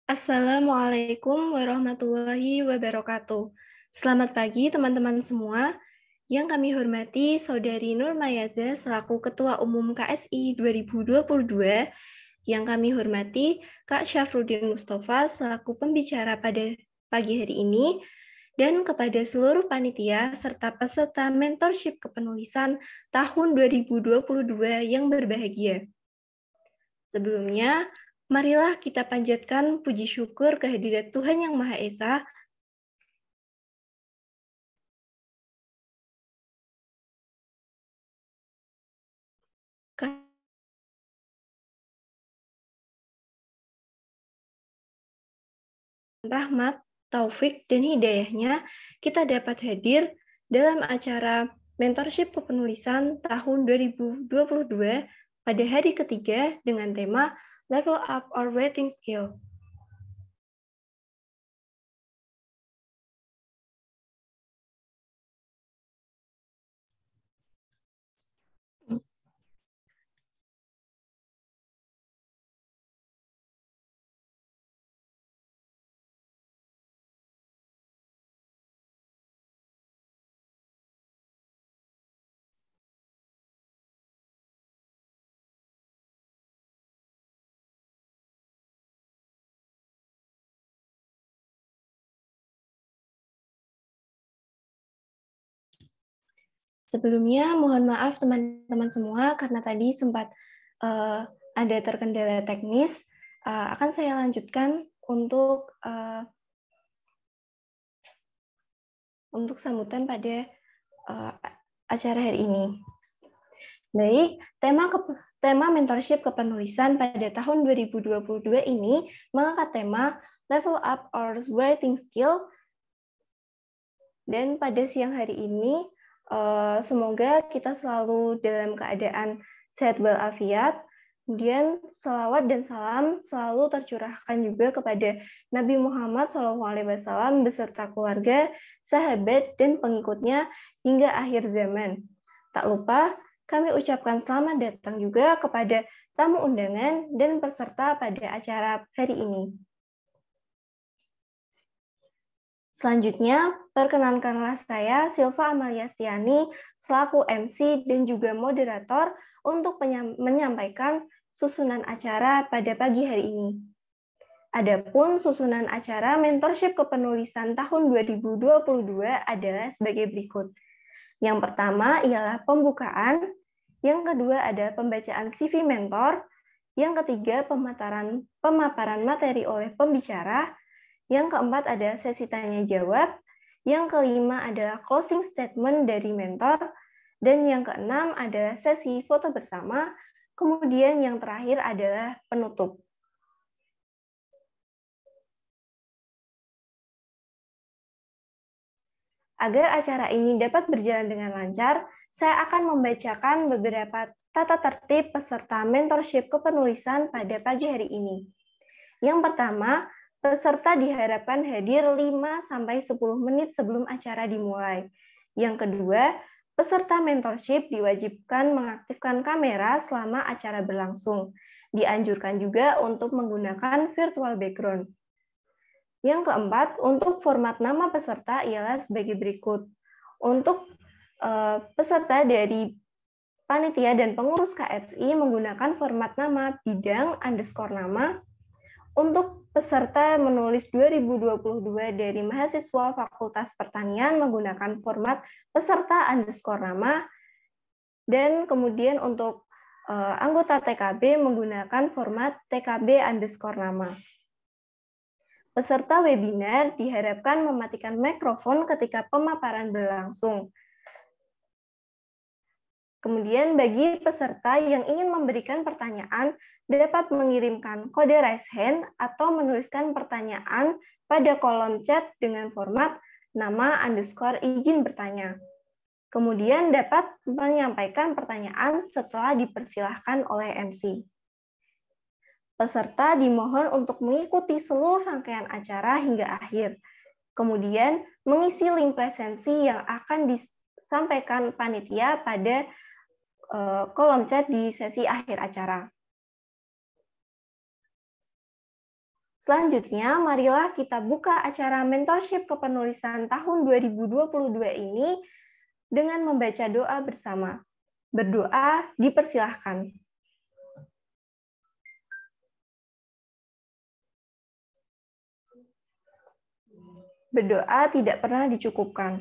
Assalamualaikum warahmatullahi wabarakatuh. Selamat pagi teman-teman semua. Yang kami hormati Saudari Nur Mayaza selaku Ketua Umum KSI 2022. Yang kami hormati Kak Syafruddin Mustafa selaku pembicara pada pagi hari ini. Dan kepada seluruh panitia serta peserta mentorship kepenulisan tahun 2022 yang berbahagia. Sebelumnya, marilah kita panjatkan puji syukur kehadirat Tuhan Yang Maha Esa rahmat, taufik, dan hidayahnya kita dapat hadir dalam acara mentorship kepenulisan tahun 2022 pada hari ketiga dengan tema Level Up Our Writing Skill. Sebelumnya, mohon maaf teman-teman semua karena tadi sempat ada terkendala teknis. Akan saya lanjutkan untuk sambutan pada acara hari ini. Baik, tema mentorship kepenulisan pada tahun 2022 ini mengangkat tema Level Up Our Writing Skill. Dan pada siang hari ini, semoga kita selalu dalam keadaan sehat walafiat. Kemudian salawat dan salam selalu tercurahkan juga kepada Nabi Muhammad SAW beserta keluarga, sahabat, dan pengikutnya hingga akhir zaman. Tak lupa, kami ucapkan selamat datang juga kepada tamu undangan dan peserta pada acara hari ini. Selanjutnya, perkenankanlah saya, Silva Amalia Stiani, selaku MC dan juga moderator untuk menyampaikan susunan acara pada pagi hari ini. Adapun susunan acara mentorship kepenulisan tahun 2022 adalah sebagai berikut. Yang pertama ialah pembukaan, yang kedua ada pembacaan CV mentor, yang ketiga pemaparan materi oleh pembicara, yang keempat ada sesi tanya-jawab, yang kelima adalah closing statement dari mentor, dan yang keenam ada sesi foto bersama, kemudian yang terakhir adalah penutup. Agar acara ini dapat berjalan dengan lancar, saya akan membacakan beberapa tata tertib peserta mentorship kepenulisan pada pagi hari ini. Yang pertama, peserta diharapkan hadir 5-10 menit sebelum acara dimulai. Yang kedua, peserta mentorship diwajibkan mengaktifkan kamera selama acara berlangsung. Dianjurkan juga untuk menggunakan virtual background. Yang keempat, untuk format nama peserta ialah sebagai berikut. Untuk peserta dari panitia dan pengurus KSI menggunakan format nama bidang _ nama. Untuk peserta menulis 2022 dari mahasiswa Fakultas Pertanian menggunakan format peserta _ nama, dan kemudian untuk anggota TKB menggunakan format TKB _ nama. Peserta webinar diharapkan mematikan mikrofon ketika pemaparan berlangsung. Kemudian bagi peserta yang ingin memberikan pertanyaan, dapat mengirimkan kode raise hand atau menuliskan pertanyaan pada kolom chat dengan format nama _ izin bertanya. Kemudian dapat menyampaikan pertanyaan setelah dipersilahkan oleh MC. Peserta dimohon untuk mengikuti seluruh rangkaian acara hingga akhir. Kemudian mengisi link presensi yang akan disampaikan panitia pada kolom chat di sesi akhir acara. Selanjutnya, marilah kita buka acara mentorship kepenulisan tahun 2022 ini dengan membaca doa bersama. Berdoa dipersilahkan. Berdoa tidak pernah dicukupkan.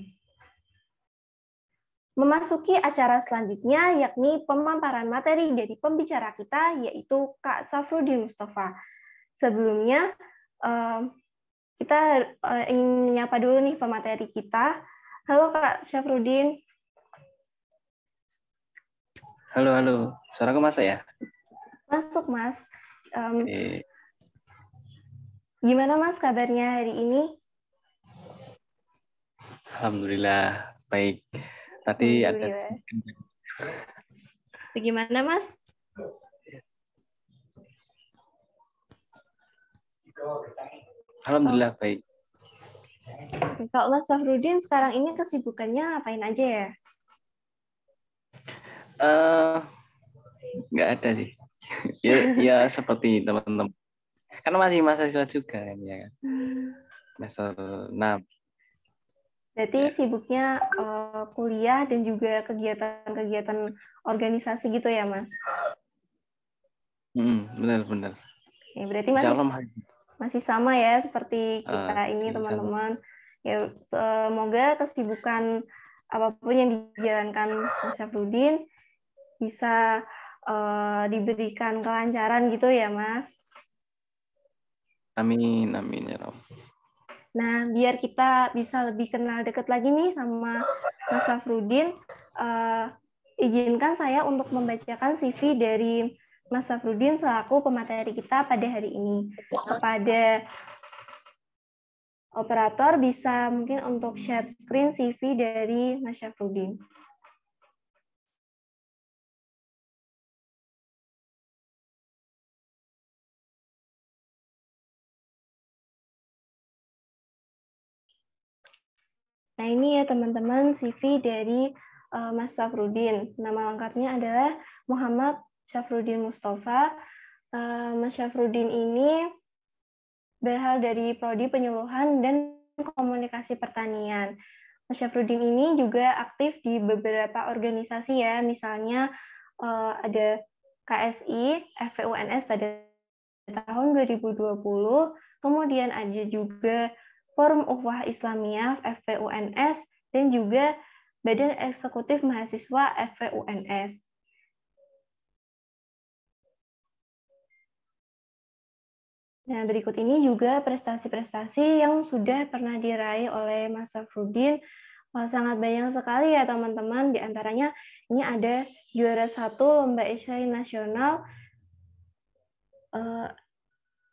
Memasuki acara selanjutnya, yakni pemaparan materi dari pembicara kita, yaitu Kak Safrudin Mustafa. Sebelumnya, kita ingin menyapa dulu nih pemateri kita. Halo Kak Syafrudin. Halo, halo. Suaraku masuk ya? Masuk, Mas. Gimana Mas kabarnya hari ini? Alhamdulillah, baik. Tadi ada... Bagaimana Mas? Alhamdulillah, baik. Kalau Mas Syafrudin sekarang ini kesibukannya apain aja ya? Nggak ada sih. ya seperti teman-teman. Karena masih mahasiswa juga kan ya. Semester 6. Berarti ya. Sibuknya kuliah dan juga kegiatan-kegiatan organisasi gitu ya, Mas? Benar-benar. Ya, berarti masih sama ya seperti kita ini teman-teman. Ya, semoga kesibukan apapun yang dijalankan Mas Syafrudin bisa diberikan kelancaran gitu ya, Mas. Amin, amin ya Rob. Nah, biar kita bisa lebih kenal dekat lagi nih sama Mas Syafrudin, izinkan saya untuk membacakan CV dari Mas Syafrudin selaku pemateri kita pada hari ini. Kepada operator bisa mungkin untuk share screen CV dari Mas Syafrudin. Nah ini ya teman-teman CV dari Mas Syafrudin. Nama lengkapnya adalah Muhammad Syafrudin Mustafa. Mas Syafrudin ini berasal dari Prodi Penyuluhan dan Komunikasi Pertanian. Mas Syafrudin ini juga aktif di beberapa organisasi ya, misalnya ada KSI, FPUNS pada tahun 2020, kemudian ada juga Forum Ukhuwah Islamiyah FPUNS, dan juga Badan Eksekutif Mahasiswa FPUNS. Nah, berikut ini juga prestasi-prestasi yang sudah pernah diraih oleh Mas Syafrudin. Sangat banyak sekali ya teman-teman, di antaranya ini ada juara 1 Lomba Esai Nasional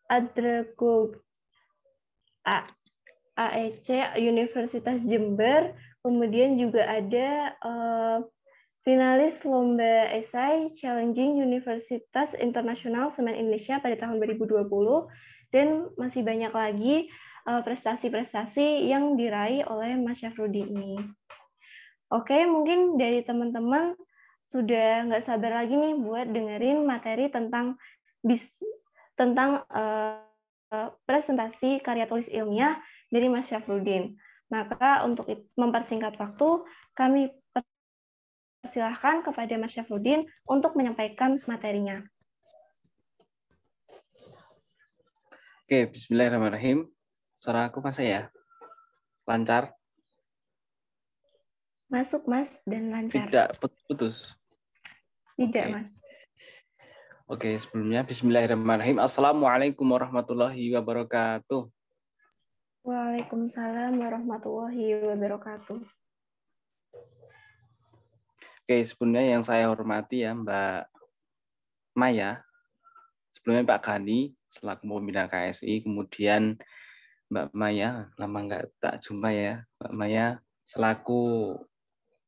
Adrago AEC Universitas Jember, kemudian juga ada finalis Lomba Esai Challenging Universitas Internasional Semen Indonesia pada tahun 2020, dan masih banyak lagi prestasi-prestasi yang diraih oleh Mas Syafrudin ini. Oke, mungkin dari teman-teman sudah nggak sabar lagi nih buat dengerin materi tentang presentasi karya tulis ilmiah dari Mas Syafrudin. Maka untuk mempersingkat waktu, kami persilahkan kepada Mas Syafrudin untuk menyampaikan materinya. Oke, bismillahirrahmanirrahim. Suara aku masuk ya? Lancar? Masuk, Mas, dan lancar. Tidak putus? Tidak, Mas. Oke, sebelumnya bismillahirrahmanirrahim. Assalamualaikum warahmatullahi wabarakatuh. Waalaikumsalam warahmatullahi wabarakatuh. Oke, sebelumnya yang saya hormati ya Mbak Maya, sebelumnya Pak Gani selaku pembina KSI, kemudian Mbak Maya, lama nggak tak jumpa ya, Mbak Maya selaku,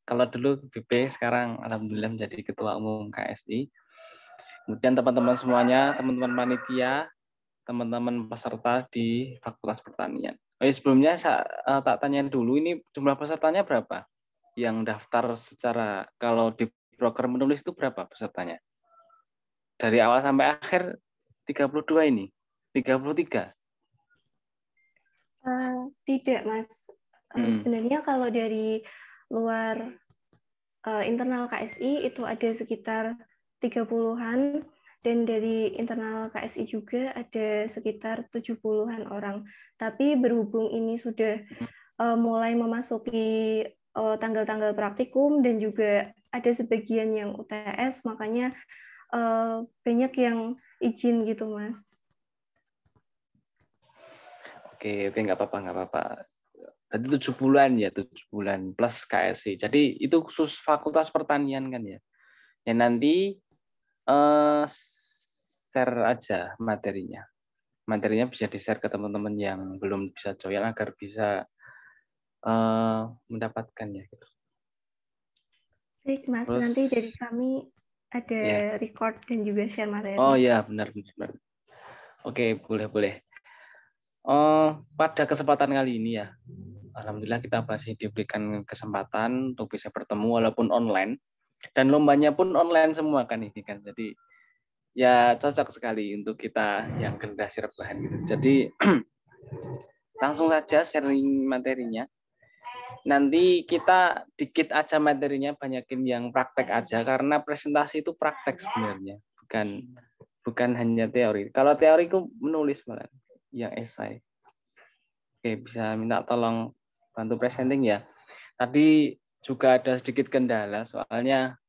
kalau dulu BP, sekarang alhamdulillah menjadi Ketua Umum KSI. Kemudian teman-teman semuanya, teman-teman panitia, teman-teman peserta di Fakultas Pertanian. Sebelumnya saya tak tanya dulu, ini jumlah pesertanya berapa? Yang daftar secara, kalau di program menulis itu berapa pesertanya? Dari awal sampai akhir 32 ini, 33. Tidak, Mas. Sebenarnya kalau dari luar internal KSI itu ada sekitar 30-an, dan dari internal KSI juga ada sekitar 70-an orang. Tapi berhubung ini sudah mulai memasuki tanggal-tanggal praktikum dan juga ada sebagian yang UTS, makanya banyak yang izin gitu, Mas. Oke, nggak apa-apa. Berarti 7 bulan ya, 7 bulan plus KSI. Jadi itu khusus Fakultas Pertanian kan ya. Ya nanti share aja materinya. Materinya bisa di-share ke teman-teman yang belum bisa join agar bisa mendapatkannya. Gitu. Baik, Mas. Terus, nanti dari kami ada ya. record dan juga share materi. Oh ya, benar. Oke, boleh. Pada kesempatan kali ini ya, alhamdulillah kita masih diberikan kesempatan untuk bisa bertemu walaupun online, dan lombanya pun online semua kan ini kan. Jadi ya cocok sekali untuk kita yang generasi rebahan gitu. Jadi langsung saja sharing materinya. Nanti kita dikit aja materinya, banyakin yang praktek aja karena presentasi itu praktek sebenarnya, bukan hanya teori. Kalau teori itu menulis malah yang esai. Oke, bisa minta tolong bantu presenting ya. Tadi juga ada sedikit kendala soalnya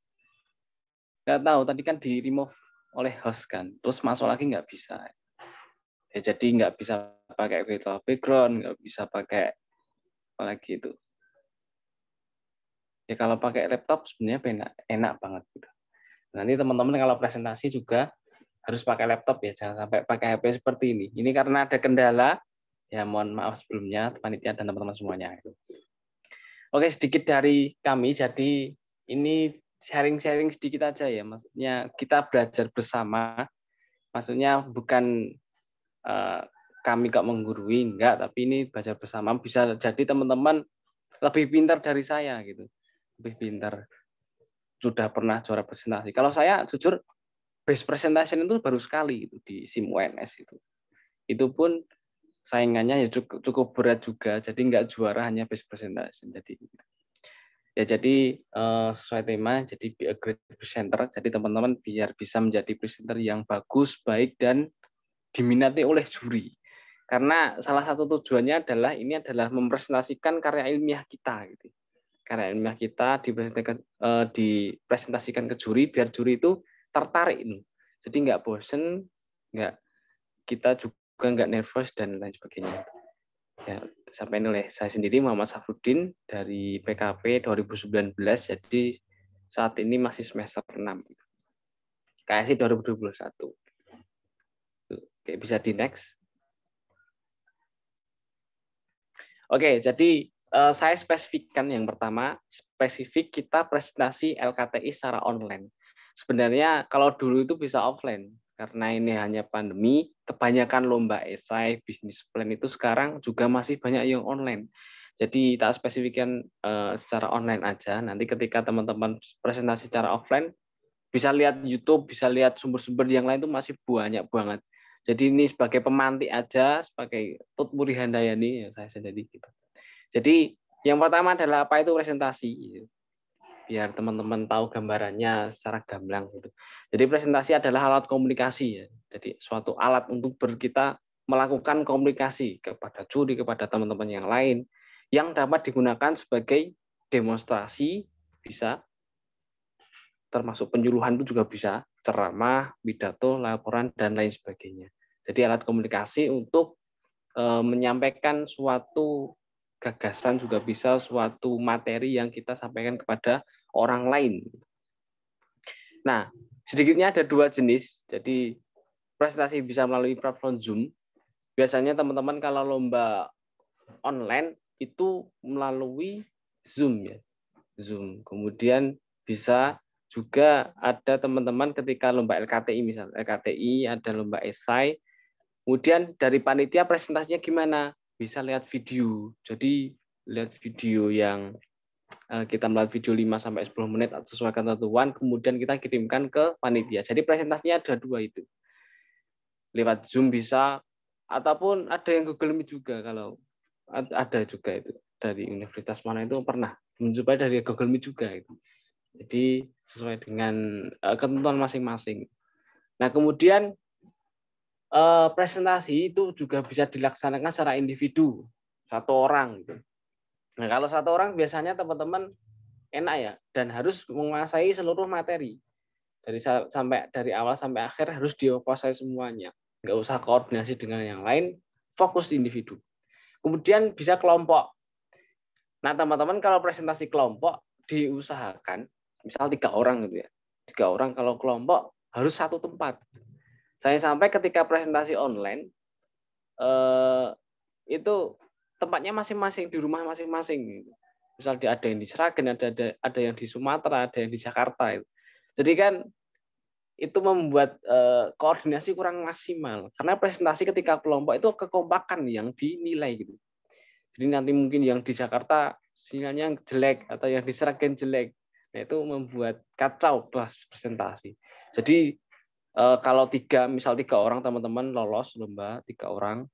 nggak tahu tadi kan di remove oleh host kan, terus masuk lagi nggak bisa. Ya, jadi nggak bisa pakai virtual background, nggak bisa pakai apalagi itu. Ya kalau pakai laptop sebenarnya enak banget gitu. Nanti teman-teman kalau presentasi juga harus pakai laptop ya, jangan sampai pakai HP seperti ini. Ini karena ada kendala, ya mohon maaf sebelumnya panitia dan teman-teman semuanya. Oke, sedikit dari kami, jadi ini sharing-sharing sedikit aja ya, maksudnya kita belajar bersama, maksudnya bukan kami kok menggurui, enggak, tapi ini belajar bersama, bisa jadi teman-teman lebih pintar dari saya gitu, lebih pintar, sudah pernah juara presentasi. Kalau saya jujur base presentation itu baru sekali itu di SIM UNS itu pun saingannya ya cukup berat juga, jadi nggak juara hanya base presentation. Jadi sesuai tema, jadi be a great presenter. Jadi teman-teman biar bisa menjadi presenter yang bagus, baik dan diminati oleh juri. Karena salah satu tujuannya ini adalah mempresentasikan karya ilmiah kita gitu. Karya ilmiah kita dipresentasikan ke juri biar juri itu tertarik nih. Jadi nggak bosen, kita juga nggak nervous dan lain sebagainya. Ya, disampaikan oleh saya sendiri Muhammad Safruddin dari PKP 2019. Jadi saat ini masih semester 6. KSI 2021. Oke, bisa di next. Oke, jadi saya spesifikkan yang pertama, spesifik kita presentasi LKTI secara online. Sebenarnya kalau dulu itu bisa offline, karena ini hanya pandemi, kebanyakan lomba esai, bisnis plan itu sekarang juga masih banyak yang online. Jadi tak spesifikkan secara online aja, nanti ketika teman-teman presentasi secara offline, bisa lihat YouTube, bisa lihat sumber-sumber yang lain itu masih banyak banget. Jadi ini sebagai pemantik aja, sebagai Tutmuri Handayani, ya saya sendiri gitu. Jadi yang pertama adalah apa itu presentasi, biar teman-teman tahu gambarannya secara gamblang gitu. Jadi presentasi adalah alat komunikasi ya. Jadi suatu alat untuk kita melakukan komunikasi kepada juri, kepada teman-teman yang lain yang dapat digunakan sebagai demonstrasi, bisa termasuk penyuluhan itu juga bisa, ceramah, pidato, laporan dan lain sebagainya. Jadi alat komunikasi untuk menyampaikan suatu gagasan, juga bisa suatu materi yang kita sampaikan kepada orang lain. Nah, sedikitnya ada 2 jenis. Jadi presentasi bisa melalui platform Zoom. Biasanya teman-teman kalau lomba online itu melalui Zoom ya. Zoom. Kemudian bisa juga ada teman-teman ketika lomba LKTI misalnya, LKTI ada lomba esai. Kemudian dari panitia presentasinya gimana? Bisa lihat video. Jadi lihat video yang kita melihat video 5-10 menit sesuai ketentuan, kemudian kita kirimkan ke panitia. Jadi presentasinya ada 2 itu. Lewat Zoom bisa, ataupun ada yang Google Meet juga kalau ada juga itu dari universitas mana itu pernah mencoba dari Google Meet juga itu. Jadi sesuai dengan ketentuan masing-masing. Nah, kemudian presentasi itu juga bisa dilaksanakan secara individu, satu orang gitu. Nah, kalau satu orang biasanya teman-teman enak ya, dan harus menguasai seluruh materi. Dari awal sampai akhir harus dikuasai semuanya. Nggak usah koordinasi dengan yang lain, fokus individu. Kemudian bisa kelompok. Nah, teman-teman kalau presentasi kelompok diusahakan, misal 3 orang gitu ya. 3 orang kalau kelompok harus satu tempat. Saya sampai ketika presentasi online, itu tempatnya masing-masing, di rumah masing-masing. Misal ada yang di Sragen, ada yang di Sumatera, ada yang di Jakarta. Jadi kan itu membuat koordinasi kurang maksimal. Karena presentasi ketika kelompok itu kekompakan yang dinilai gitu. Jadi nanti mungkin yang di Jakarta sinyalnya jelek atau yang di Sragen jelek. Nah, itu membuat kacau kelas presentasi. Jadi kalau misal 3 orang teman-teman lolos lomba 3 orang,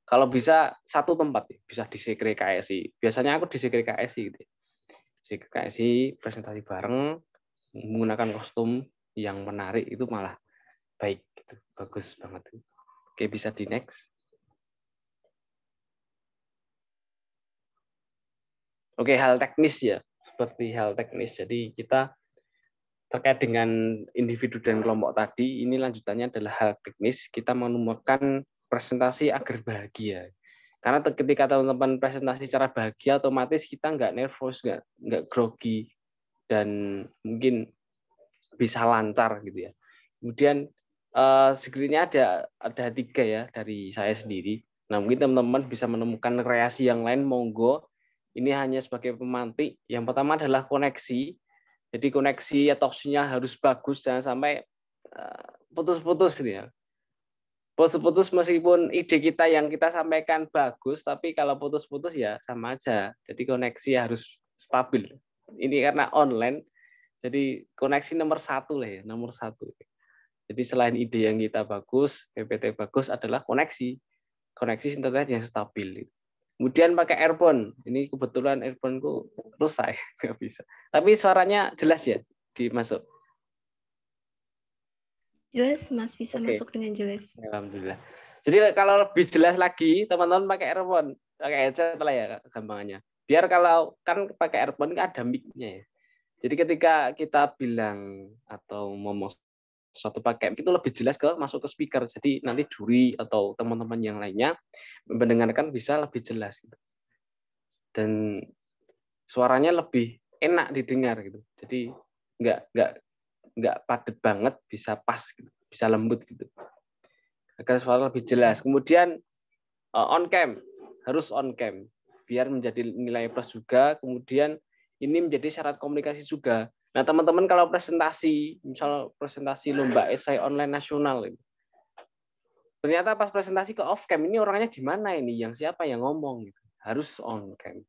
kalau bisa satu tempat, bisa di Sekre KSI. Biasanya aku di Sekre KSI gitu. Sekre KSI presentasi bareng menggunakan kostum yang menarik itu malah baik gitu. Bagus banget. Oke, bisa di next. Oke, hal teknis ya. Seperti hal teknis. Jadi kita terkait dengan individu dan kelompok tadi, ini lanjutannya adalah hal teknis. Kita menemukan presentasi agar bahagia. Karena ketika teman-teman presentasi secara bahagia, otomatis kita nggak nervous, nggak grogi, dan mungkin bisa lancar gitu ya. Kemudian skripnya ada 3 ya dari saya sendiri. Nah, mungkin teman-teman bisa menemukan kreasi yang lain, monggo. Ini hanya sebagai pemantik. Yang pertama adalah koneksi. Jadi koneksi atau sinyal harus bagus, jangan sampai putus-putus gitu ya. Putus-putus meskipun ide kita yang kita sampaikan bagus, tapi kalau putus-putus ya sama aja. Jadi koneksi harus stabil. Ini karena online, jadi koneksi nomor 1 lah ya, nomor 1. Jadi selain ide yang kita bagus, PPT bagus adalah koneksi. Koneksi internet yang stabil. Kemudian pakai earphone. Ini kebetulan earphone-ku rusak, nggak bisa. Tapi suaranya jelas ya, dimasuk. Jelas, Mas, bisa masuk dengan jelas. Alhamdulillah. Jadi kalau lebih jelas lagi, teman-teman pakai earphone, pakai headset lah ya gampangannya. Biar kalau kan pakai earphone kan ada mic-nya ya. Jadi ketika kita bilang atau ngomong suatu pakai itu lebih jelas masuk ke speaker. Jadi nanti juri atau teman-teman yang lainnya mendengarkan bisa lebih jelas gitu. Dan suaranya lebih enak didengar gitu. Jadi nggak padat banget, bisa pas gitu, bisa lembut gitu. Agar suara lebih jelas. Kemudian on cam, harus on cam biar menjadi nilai plus juga. Kemudian ini menjadi syarat komunikasi juga. Nah, teman-teman kalau presentasi, misal presentasi lomba esai online nasional, ternyata pas presentasi ke off cam, ini orangnya di mana ini, yang siapa yang ngomong, gitu. Harus on cam.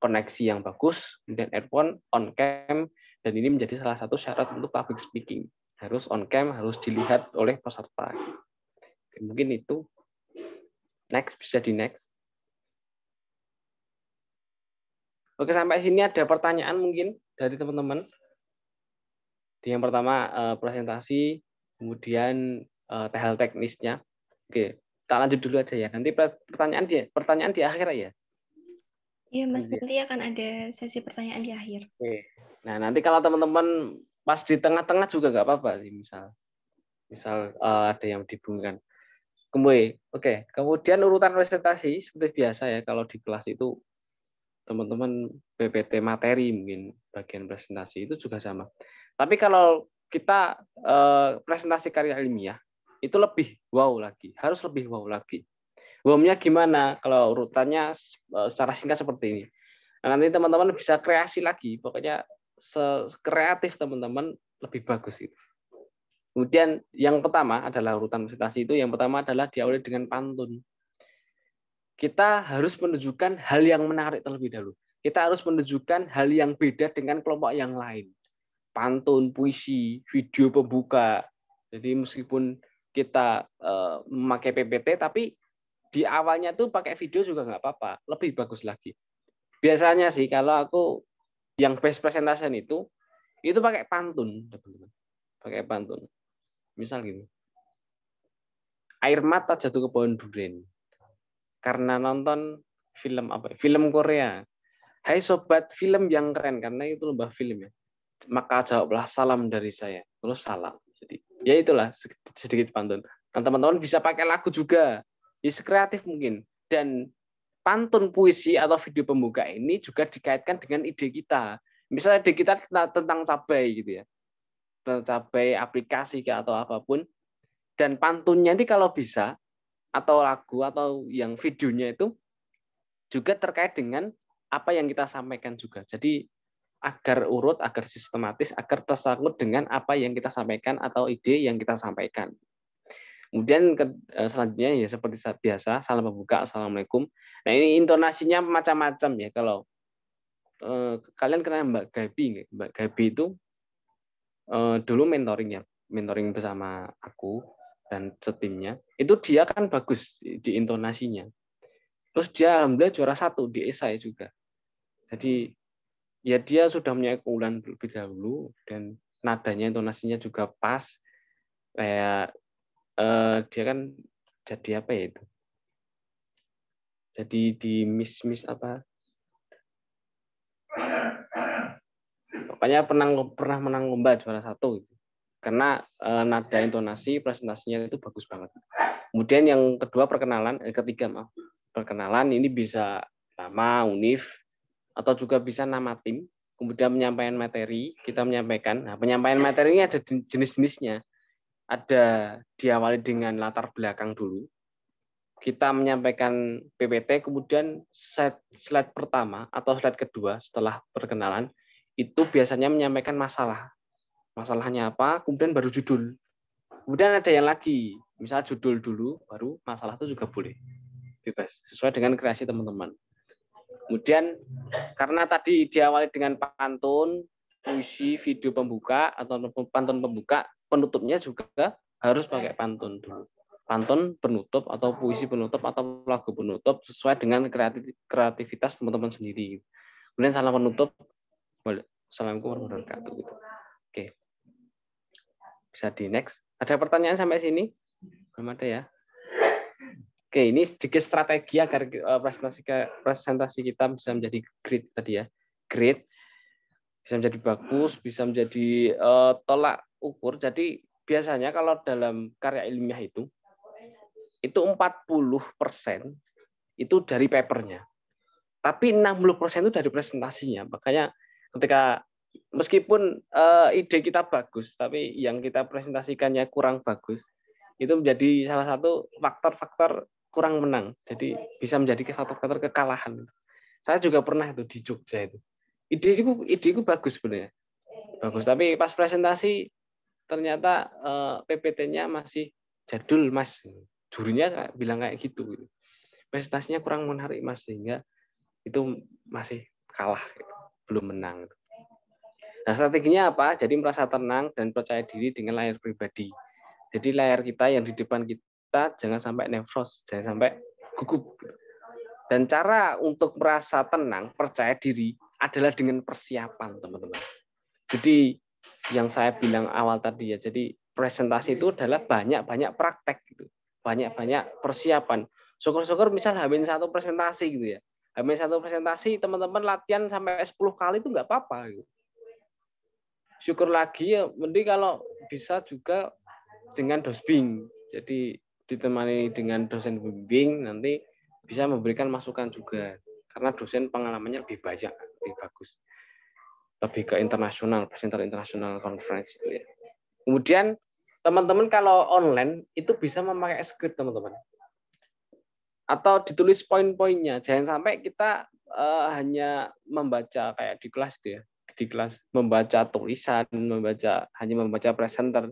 Koneksi yang bagus, kemudian earphone, on cam, dan ini menjadi salah satu syarat untuk public speaking. Harus on cam, harus dilihat oleh peserta. Oke, mungkin itu. Next, bisa di next. Oke, sampai sini ada pertanyaan mungkin dari teman-teman. Yang pertama presentasi, kemudian hal teknisnya. Oke, kita lanjut dulu aja ya. Nanti pertanyaan di akhir ya. Iya, Mas, nanti akan ada sesi pertanyaan di akhir. Oke. Nah, nanti kalau teman-teman pas di tengah-tengah juga nggak apa-apa sih, misal ada yang dibingungkan. Oke. Kemudian urutan presentasi seperti biasa ya, kalau di kelas itu teman-teman PPT materi mungkin bagian presentasi itu juga sama. Tapi kalau kita presentasi karya ilmiah itu lebih wow lagi, harus lebih wow lagi. Wow-nya gimana? Kalau urutannya secara singkat seperti ini. Nah, nanti teman-teman bisa kreasi lagi, pokoknya kreatif teman-teman lebih bagus itu. Kemudian yang pertama adalah urutan presentasi itu, yang pertama adalah diawali dengan pantun. Kita harus menunjukkan hal yang menarik terlebih dahulu. Kita harus menunjukkan hal yang beda dengan kelompok yang lain. Pantun, puisi, video pembuka. Jadi meskipun kita memakai PPT, tapi di awalnya tuh pakai video juga nggak apa-apa, lebih bagus lagi. Biasanya sih kalau aku yang best presentation itu pakai pantun, teman-teman. Pakai pantun. Misal gini. Air mata jatuh ke pohon durian. Karena nonton film apa? Film Korea. Hai sobat film yang keren, karena itu lomba film ya. Maka jawablah salam dari saya. Terus salam. Jadi ya itulah sedikit pantun. Nah, teman-teman bisa pakai lagu juga. Ya sekreatif mungkin. Dan pantun puisi atau video pembuka ini juga dikaitkan dengan ide kita. Misalnya ide kita tentang cabai gitu ya. Tentang cabai, aplikasi atau apapun. Dan pantunnya ini kalau bisa, atau lagu atau yang videonya itu juga terkait dengan apa yang kita sampaikan juga. Jadi agar urut, agar sistematis, agar tersangkut dengan apa yang kita sampaikan atau ide yang kita sampaikan. Kemudian selanjutnya ya seperti biasa, salam pembuka, assalamualaikum. Nah ini intonasinya macam-macam ya. Kalau kalian kenal Mbak Gabi, Mbak Gabi itu dulu mentoring bersama aku dan setimnya. Itu dia kan bagus di intonasinya. Terus dia alhamdulillah juara 1 di esai juga. Jadi ya dia sudah punya keunggulan lebih dahulu dan nadanya intonasinya juga pas. Kayak dia kan jadi apa ya itu? Jadi di miss apa? Pokoknya pernah menang lomba juara 1 gitu. Karena nada intonasi presentasinya itu bagus banget. Kemudian yang kedua ketiga perkenalan ini bisa nama univ atau juga bisa nama tim. Kemudian penyampaian materi, kita menyampaikan. Nah, penyampaian materi ini ada jenis-jenisnya. Ada diawali dengan latar belakang dulu. Kita menyampaikan PPT, kemudian slide pertama atau slide kedua setelah perkenalan itu biasanya menyampaikan masalah. Masalahnya apa, kemudian baru judul. Kemudian ada yang lagi, misalnya judul dulu, baru masalah itu juga boleh. Bebas, sesuai dengan kreasi teman-teman. Kemudian karena tadi diawali dengan pantun, puisi, video pembuka atau pantun pembuka, penutupnya juga harus pakai pantun dulu. Pantun penutup atau puisi penutup atau lagu penutup sesuai dengan kreativitas teman-teman sendiri. Kemudian salam penutup, assalamualaikum warahmatullahi wabarakatuh. Oke, bisa di next. Ada pertanyaan sampai sini? Belum ada ya? Oke, ini sedikit strategi agar presentasi kita bisa menjadi great tadi ya. Great, bisa menjadi bagus, bisa menjadi tolak ukur. Jadi biasanya kalau dalam karya ilmiah itu 40% itu dari papernya. Tapi 60% itu dari presentasinya. Makanya ketika meskipun ide kita bagus, tapi yang kita presentasikannya kurang bagus, itu menjadi salah satu faktor-faktor kurang menang. Jadi bisa menjadi faktor-faktor kekalahan. Saya juga pernah itu di Jogja itu. Ideku bagus sebenarnya. Bagus, tapi pas presentasi ternyata PPT-nya masih jadul, Mas. Jurinya bilang kayak gitu. Presentasinya kurang menarik, Mas, sehingga itu masih kalah, belum menang. Nah, strateginya apa? Jadi merasa tenang dan percaya diri dengan layar pribadi. Jadi layar kita yang di depan kita jangan sampai nefros, jangan sampai gugup. Dan cara untuk merasa tenang, percaya diri adalah dengan persiapan, teman-teman. Jadi yang saya bilang awal tadi ya, jadi presentasi itu adalah banyak-banyak praktek gitu. Banyak-banyak persiapan. Syukur-syukur misal H-1 presentasi gitu ya. H-1 presentasi teman-teman latihan sampai 10 kali itu nggak apa-apa gitu. Syukur lagi ya, mending kalau bisa juga dengan dosbing. Jadi ditemani dengan dosen pembimbing, nanti bisa memberikan masukan juga. Karena dosen pengalamannya lebih banyak, lebih bagus. Lebih ke internasional, presenter internasional conference gitu ya. Kemudian teman-teman kalau online itu bisa memakai skrip, teman-teman. Atau ditulis poin-poinnya. Jangan sampai kita hanya membaca kayak di kelas gitu ya. Di kelas membaca tulisan, hanya membaca presenter,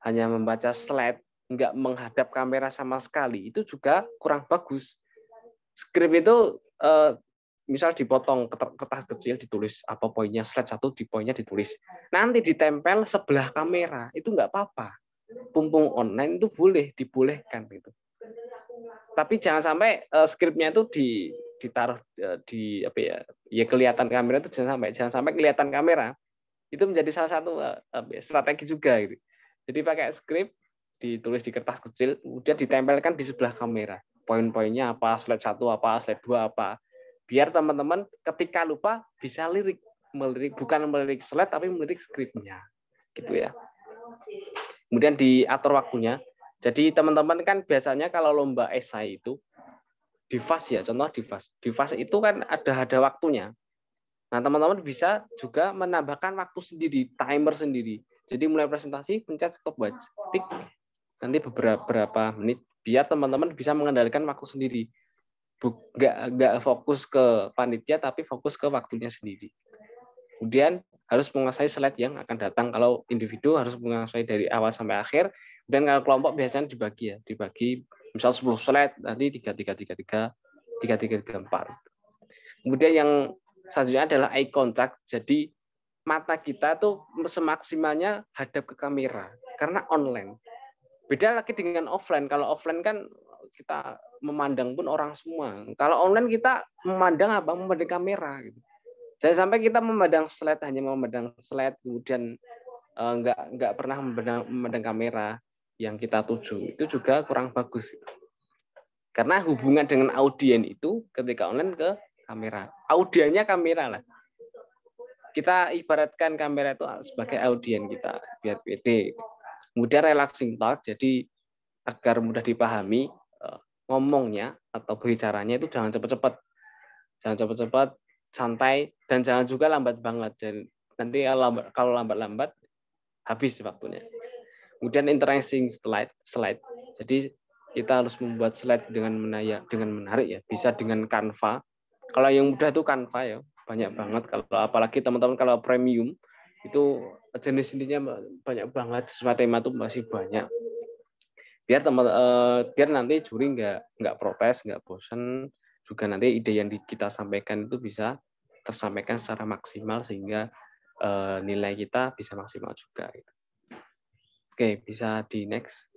hanya membaca slide, nggak menghadap kamera sama sekali, itu juga kurang bagus. Skrip itu misal dipotong kertas kecil, ditulis apa poinnya, slide 1 di poinnya ditulis. Nanti ditempel sebelah kamera, itu nggak apa-apa. Mumpung online itu dibolehkan gitu. Tapi jangan sampai skripnya itu ditaruh di apa ya kelihatan kamera itu jangan sampai kelihatan kamera. Itu menjadi salah satu strategi juga gitu. Jadi pakai skrip, ditulis di kertas kecil, kemudian ditempelkan di sebelah kamera. Poin-poinnya apa, slide 1 apa, slide 2 apa. Biar teman-teman ketika lupa bisa bukan melirik slide tapi melirik skripnya. Gitu ya. Kemudian diatur waktunya. Jadi teman-teman kan biasanya kalau lomba esai itu di FAS ya, contoh di FAS. Di FAS itu kan ada waktunya. Nah, teman-teman bisa juga menambahkan waktu sendiri, timer sendiri. Jadi mulai presentasi, pencet stopwatch, tik, nanti beberapa menit, biar teman-teman bisa mengendalikan waktu sendiri. Nggak fokus ke panitia, tapi fokus ke waktunya sendiri. Kemudian harus menguasai slide yang akan datang. Kalau individu harus menguasai dari awal sampai akhir. Dan kalau kelompok biasanya dibagi misal 10 slide, nanti 3, 4. Kemudian yang selanjutnya adalah eye contact. Jadi mata kita tuh semaksimalnya hadap ke kamera karena online. Beda lagi dengan offline. Kalau offline kan kita memandang pun orang semua. Kalau online kita memandang apa? Memandang kamera. Gitu. Jangan sampai kita hanya memandang slide, kemudian nggak pernah memandang kamera yang kita tuju. Itu juga kurang bagus. Karena hubungan dengan audien itu ketika online ke kamera. Audiennya kamera lah. Kita ibaratkan kamera itu sebagai audien kita, biar pede. Kemudian relaxing talk, jadi agar mudah dipahami, ngomongnya atau berbicaranya itu jangan cepat-cepat. Jangan cepat-cepat, santai, dan jangan juga lambat banget. Jadi nanti kalau lambat-lambat, habis waktunya. Kemudian interesting slide. Jadi kita harus membuat slide dengan menarik ya. Bisa dengan Canva. Kalau yang mudah itu Canva ya, banyak banget. Kalau apalagi teman-teman kalau premium itu jenis-jenisnya banyak banget. Sesuai tema itu masih banyak. Biar nanti juri nggak protes, nggak bosan. Juga nanti ide yang kita sampaikan itu bisa tersampaikan secara maksimal sehingga nilai kita bisa maksimal juga. Oke, bisa di next.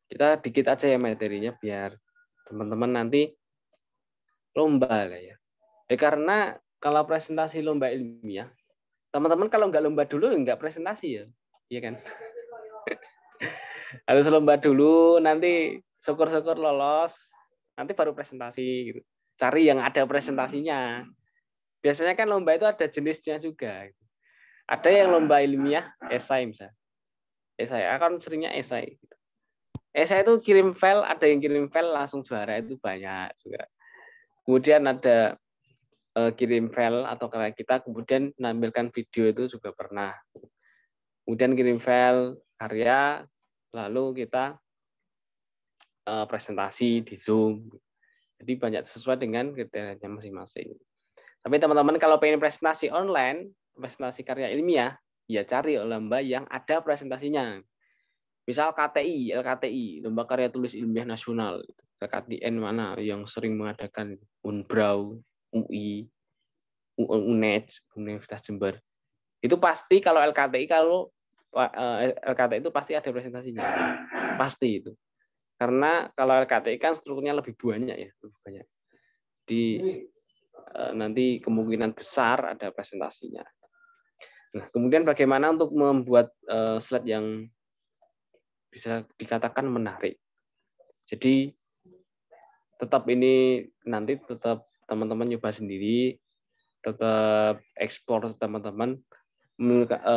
Kita dikit aja ya materinya biar teman-teman nanti lomba lah ya. Karena kalau presentasi lomba ilmiah, teman-teman kalau nggak lomba dulu nggak presentasi ya, iya kan? Harus lomba dulu, nanti syukur-syukur lolos, nanti baru presentasi gitu. Cari yang ada presentasinya. Biasanya kan lomba itu ada jenisnya juga. Ada yang lomba ilmiah, esai misalnya. Esai, akan seringnya esai. Esai itu kirim file, ada yang kirim file langsung juara itu banyak juga. Kemudian ada kirim file atau karya kita, kemudian menampilkan video itu juga pernah. Kemudian kirim file karya, lalu kita presentasi di Zoom. Jadi banyak sesuai dengan kriterianya masing-masing. Tapi teman-teman kalau pengen presentasi online, presentasi karya ilmiah, ya cari lomba yang ada presentasinya. Misal LKTI, Lomba Karya Tulis Ilmiah Nasional. LKTN mana yang sering mengadakan Unbrau, UI, UNED, Universitas Jember. Itu pasti kalau LKTI itu pasti ada presentasinya. Pasti itu. Karena kalau LKTI kan strukturnya lebih banyak ya, lebih banyak. Nanti kemungkinan besar ada presentasinya. Nah, kemudian bagaimana untuk membuat slide yang bisa dikatakan menarik. Jadi tetap teman-teman nyoba sendiri, tetap ekspor teman-teman.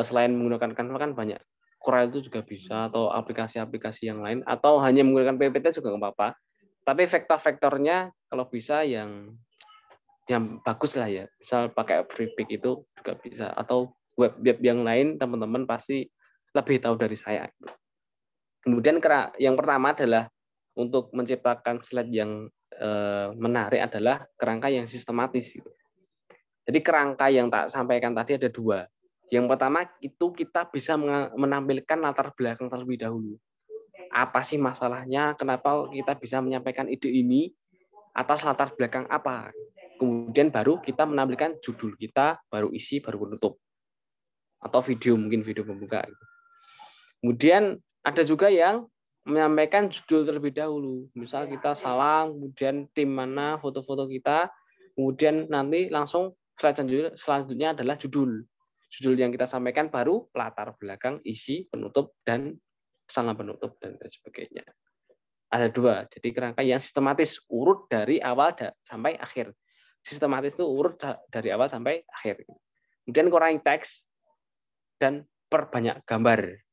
Selain menggunakan Canva kan banyak. Corel itu juga bisa, atau aplikasi-aplikasi yang lain, atau hanya menggunakan PPT juga nggak apa-apa. Tapi vektor-vektornya kalau bisa yang bagus lah ya. Misal pakai FreePic itu juga bisa, atau web yang lain teman-teman pasti lebih tahu dari saya. Kemudian yang pertama adalah untuk menciptakan slide yang menarik adalah kerangka yang sistematis. Jadi kerangka yang tak sampaikan tadi ada 2. Yang pertama itu kita bisa menampilkan latar belakang terlebih dahulu. Apa sih masalahnya? Kenapa kita bisa menyampaikan ide ini? Atas latar belakang apa? Kemudian baru kita menampilkan judul kita, baru isi, baru penutup. atau video, mungkin video pembuka. Kemudian ada juga yang menyampaikan judul terlebih dahulu. Misal kita salam, kemudian tim mana, foto-foto kita, kemudian nanti langsung slide selanjutnya adalah judul. Judul yang kita sampaikan baru latar belakang, isi, penutup, dan salam penutup, dan sebagainya. Ada dua, jadi kerangka yang sistematis, urut dari awal sampai akhir. Sistematis itu urut dari awal sampai akhir. Kemudian kurangi teks dan perbanyak gambar.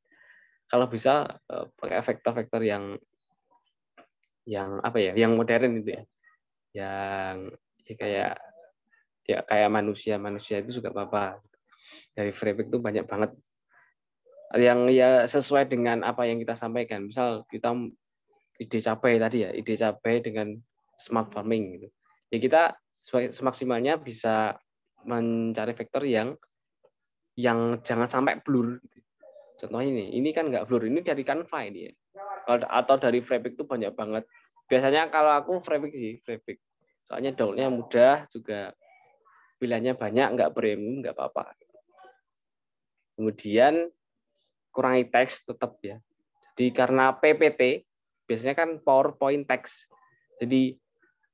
Kalau bisa pakai vektor-vektor yang apa ya, yang modern itu ya, yang ya kayak manusia itu juga apa-apa. Dari Freepik itu banyak banget yang ya sesuai dengan apa yang kita sampaikan. Misal kita ide cabai tadi ya, ide cabai dengan smart farming gitu. Ya kita semaksimalnya bisa mencari vektor yang jangan sampai blur. Contohnya ini kan nggak blur, ini dari Canva ini ya. Atau dari Freepik itu banyak banget. Biasanya kalau aku Freepik. Soalnya downloadnya mudah, juga pilihannya banyak, nggak premium, nggak apa-apa. Kemudian kurangi teks tetap ya. Jadi karena PPT, biasanya kan PowerPoint teks. Jadi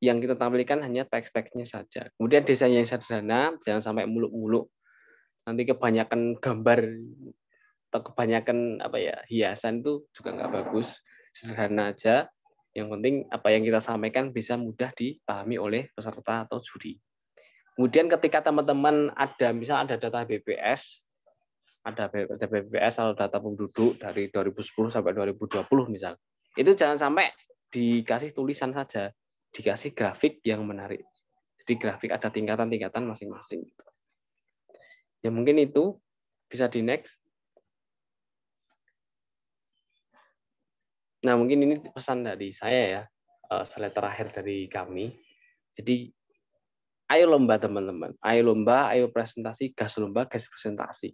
yang kita tampilkan hanya teks-teksnya saja. Kemudian desain yang sederhana, jangan sampai muluk-muluk. Nanti kebanyakan gambar atau kebanyakan hiasan itu juga nggak bagus. Sederhana aja. Yang penting apa yang kita sampaikan bisa mudah dipahami oleh peserta atau juri. Kemudian ketika teman-teman misal ada data BPS, ada BPS atau data penduduk dari 2010 sampai 2020 misal, itu jangan sampai dikasih tulisan saja, dikasih grafik yang menarik. Jadi grafik ada tingkatan-tingkatan masing-masing. Ya mungkin itu bisa di next. Nah, mungkin ini pesan dari saya ya, slide terakhir dari kami. Jadi, ayo lomba teman-teman, ayo presentasi, gas lomba, gas presentasi.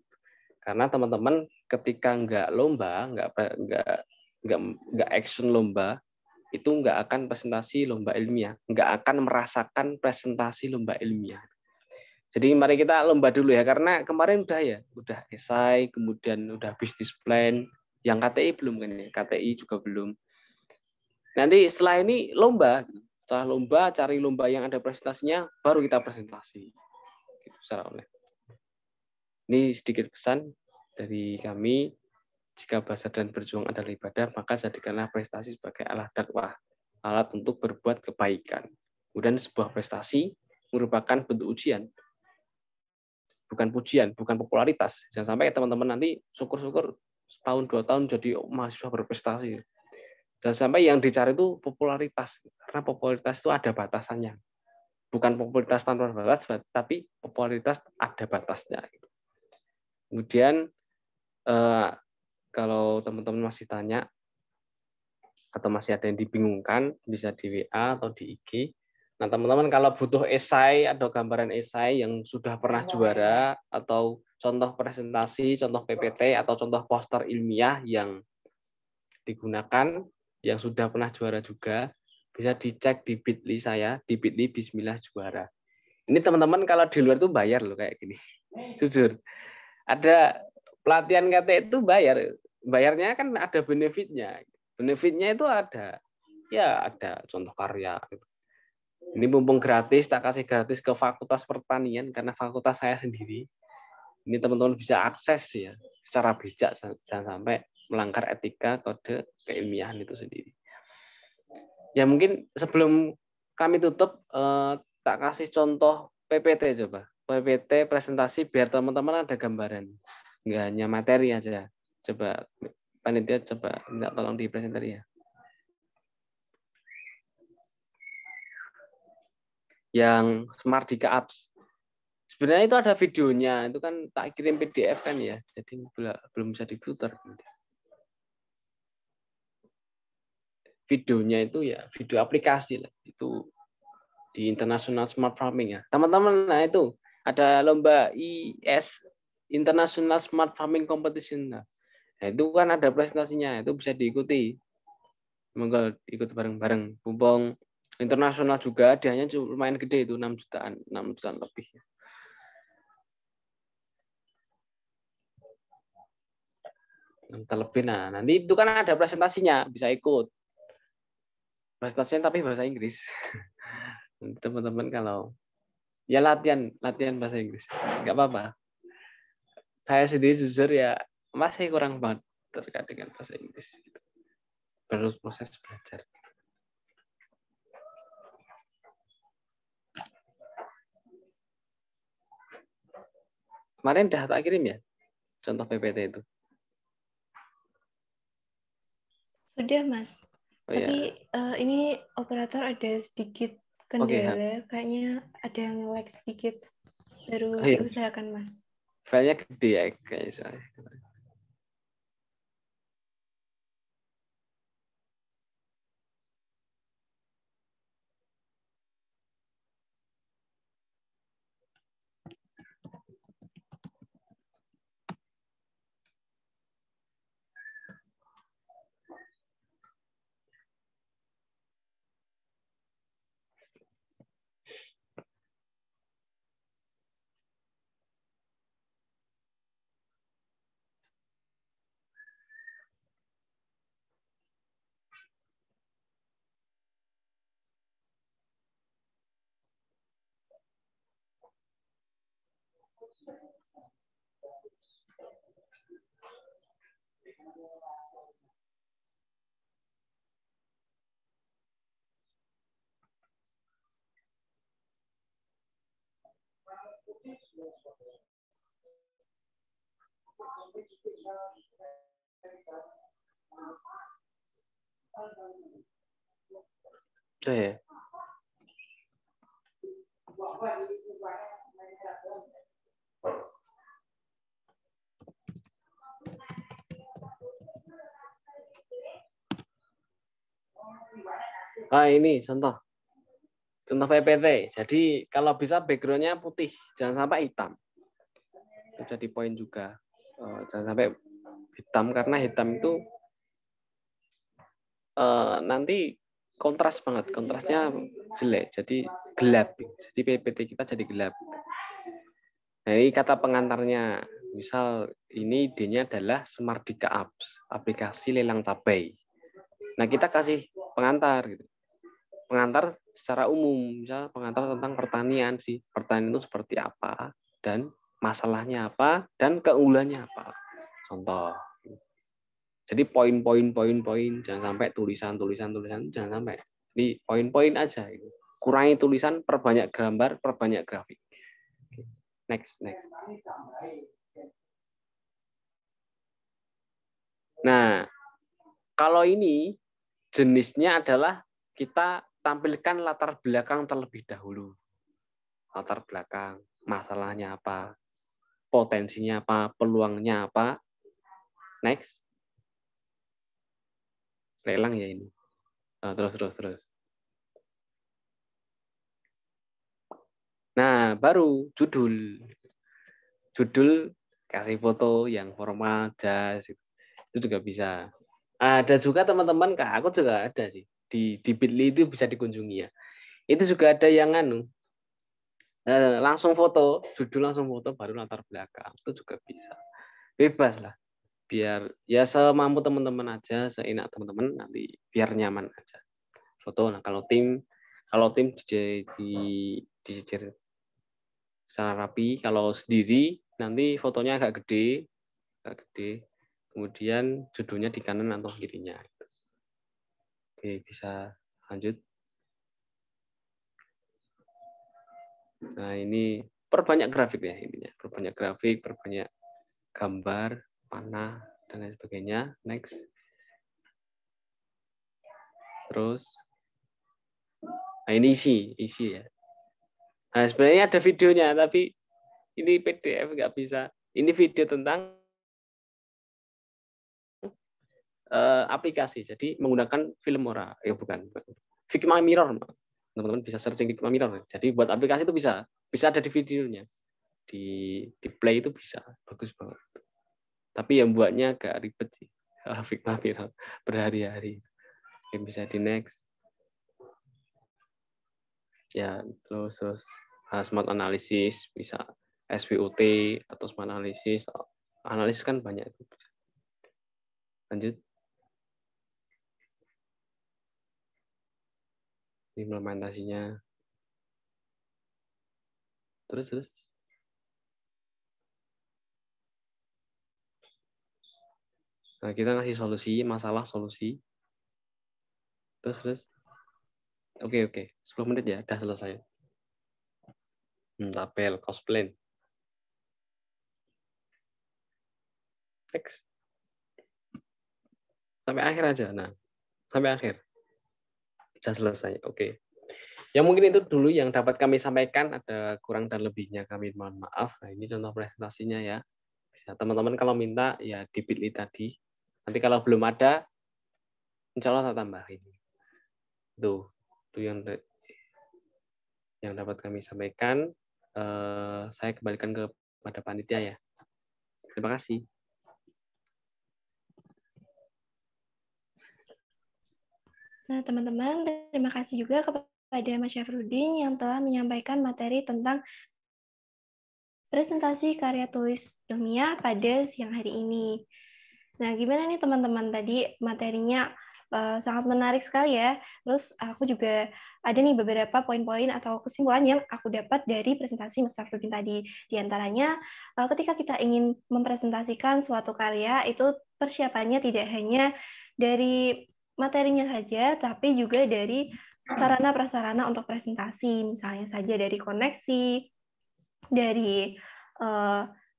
Karena teman-teman ketika nggak lomba, nggak action lomba, itu nggak akan presentasi lomba ilmiah, nggak akan merasakan presentasi lomba ilmiah. Jadi mari kita lomba dulu ya, karena kemarin udah esai, kemudian udah business plan. Yang KTI belum kan ya, KTI juga belum. Nanti setelah ini lomba, cari lomba yang ada presentasinya, baru kita presentasi. Gitu, secara online. Ini sedikit pesan dari kami. Jika belajar dan berjuang adalah ibadah, maka jadikanlah prestasi sebagai alat dakwah, alat untuk berbuat kebaikan. Kemudian sebuah prestasi merupakan bentuk ujian, bukan pujian, bukan popularitas. Jangan sampai teman-teman nanti syukur-syukur setahun 2 tahun jadi mahasiswa berprestasi. Jangan sampai yang dicari itu popularitas, karena popularitas itu ada batasannya. Bukan popularitas tanpa batas, tapi popularitas ada batasnya. Kemudian kalau teman-teman masih tanya atau masih ada yang dibingungkan, bisa di WA atau di IG. Nah, teman-teman kalau butuh esai atau gambaran esai yang sudah pernah juara, atau contoh presentasi, contoh PPT, atau contoh poster ilmiah yang digunakan, yang sudah pernah juara juga, bisa dicek di Bitly saya, di Bitly Bismillah Juara. Ini teman-teman kalau di luar itu bayar loh kayak gini. Jujur. Ada pelatihan KTI itu bayar. Bayarnya kan ada benefitnya. Benefitnya itu ada. Ya ada contoh karya. Ini mumpung gratis, tak kasih gratis ke Fakultas Pertanian karena fakultas saya sendiri. Ini teman-teman bisa akses ya secara bijak, jangan sampai melanggar etika kode keilmiahan itu sendiri. Ya mungkin sebelum kami tutup, tak kasih contoh PPT coba. PPT presentasi biar teman-teman ada gambaran. Nggak hanya materi aja. Coba panitia coba minta tolong di presentasi ya. Yang Smardika Apps. Sebenarnya itu ada videonya, itu kan tak kirim PDF kan ya, jadi belum bisa diputar. Videonya itu ya video aplikasi lah, itu di International Smart Farming ya. Teman-teman, nah itu ada lomba IS International Smart Farming Competition. Nah, itu kan ada presentasinya, itu bisa diikuti. Semoga ikut bareng-bareng. Mumpung internasional juga, hadiahnya lumayan gede itu 6 jutaan lebih. terlebih. Nah, nanti itu kan ada presentasinya, bisa ikut. Presentasinya tapi bahasa Inggris. Teman-teman kalau ya latihan bahasa Inggris, nggak apa-apa. Saya sendiri jujur ya masih kurang banget terkait dengan bahasa Inggris. Baru proses belajar. Kemarin udah tak kirim ya, contoh PPT itu. Sudah, Mas. Oh, Tapi ya. ini operator ada sedikit kendala, kayaknya ada yang lag sedikit. Baru Oh, iya. diusahakan, Mas. Filenya gede ya kayaknya soalnya. Udah ya. Ini contoh PPT. Jadi kalau bisa background-nya putih, jangan sampai hitam. Itu jadi poin juga. Jangan sampai hitam karena hitam itu nanti kontras banget, kontrasnya jelek, jadi gelap. Jadi PPT kita jadi gelap. Nah, ini kata pengantarnya. Misal ini idenya adalah Smardika Apps, aplikasi lelang cabai. Nah, kita kasih pengantar gitu. Pengantar secara umum, misal pengantar tentang pertanian sih. Pertanian itu seperti apa dan masalahnya apa dan keunggulannya apa. Contoh. Jadi poin-poin, jangan sampai tulisan, jangan sampai. Di poin-poin aja. Kurangi tulisan, perbanyak gambar, perbanyak grafik. Next. Nah, kalau ini jenisnya adalah kita tampilkan latar belakang terlebih dahulu. Latar belakang, masalahnya apa, potensinya apa, peluangnya apa. Next. Lelang ya ini. Terus. Nah, baru judul kasih foto yang formal, jas, itu juga bisa. Ada juga teman-teman, aku juga ada sih di Bitly itu bisa dikunjungi ya. Itu juga ada yang langsung foto, judul langsung foto baru latar belakang, itu juga bisa. Bebas lah, biar ya semampu teman-teman aja, seenak teman-teman, nanti biar nyaman aja foto. Nah, kalau tim di secara rapi, kalau sendiri nanti fotonya agak gede, kemudian judulnya di kanan atau kirinya. Oke, bisa lanjut. Nah, ini perbanyak grafik ya intinya, perbanyak grafik, perbanyak gambar, panah dan lain sebagainya. Next. Terus, nah ini isi ya. Nah, sebenarnya ada videonya, tapi ini PDF nggak bisa. Ini video tentang aplikasi. Jadi menggunakan Filmora, bukan. Figma Mirror, teman-teman bisa searching Figma Mirror. Jadi buat aplikasi itu bisa ada di videonya, di play itu bisa, bagus banget. Tapi yang buatnya agak ribet sih, Figma Mirror berhari-hari. Bisa di next. Ya, terus smart analysis bisa SWOT atau smart analysis kan banyak. Lanjut. Implementasinya. Terus. Nah, kita ngasih solusi, masalah solusi. Terus. Oke. 10 menit ya, udah selesai. Tabel, cost plan. Next. Sampai akhir aja. Nah, sampai akhir. Sudah selesai. Oke. Ya mungkin itu dulu yang dapat kami sampaikan. Ada kurang dan lebihnya kami mohon maaf. Nah, ini contoh presentasinya ya. Teman-teman kalau minta ya di Bitly tadi. Nanti kalau belum ada, insya Allah saya tambahin. Tuh yang dapat kami sampaikan. Saya kembalikan kepada panitia ya. Terima kasih. Nah, teman-teman, terima kasih juga kepada Mas Syafruddin yang telah menyampaikan materi tentang presentasi karya tulis ilmiah pada siang hari ini. Nah, gimana nih teman-teman? Tadi materinya sangat menarik sekali ya. Terus aku juga ada nih beberapa poin-poin atau kesimpulan yang aku dapat dari presentasi Mas Syafruddin tadi. Di antaranya, ketika kita ingin mempresentasikan suatu karya, itu persiapannya tidak hanya dari materinya saja, tapi juga dari sarana-prasarana untuk presentasi, misalnya saja dari koneksi, dari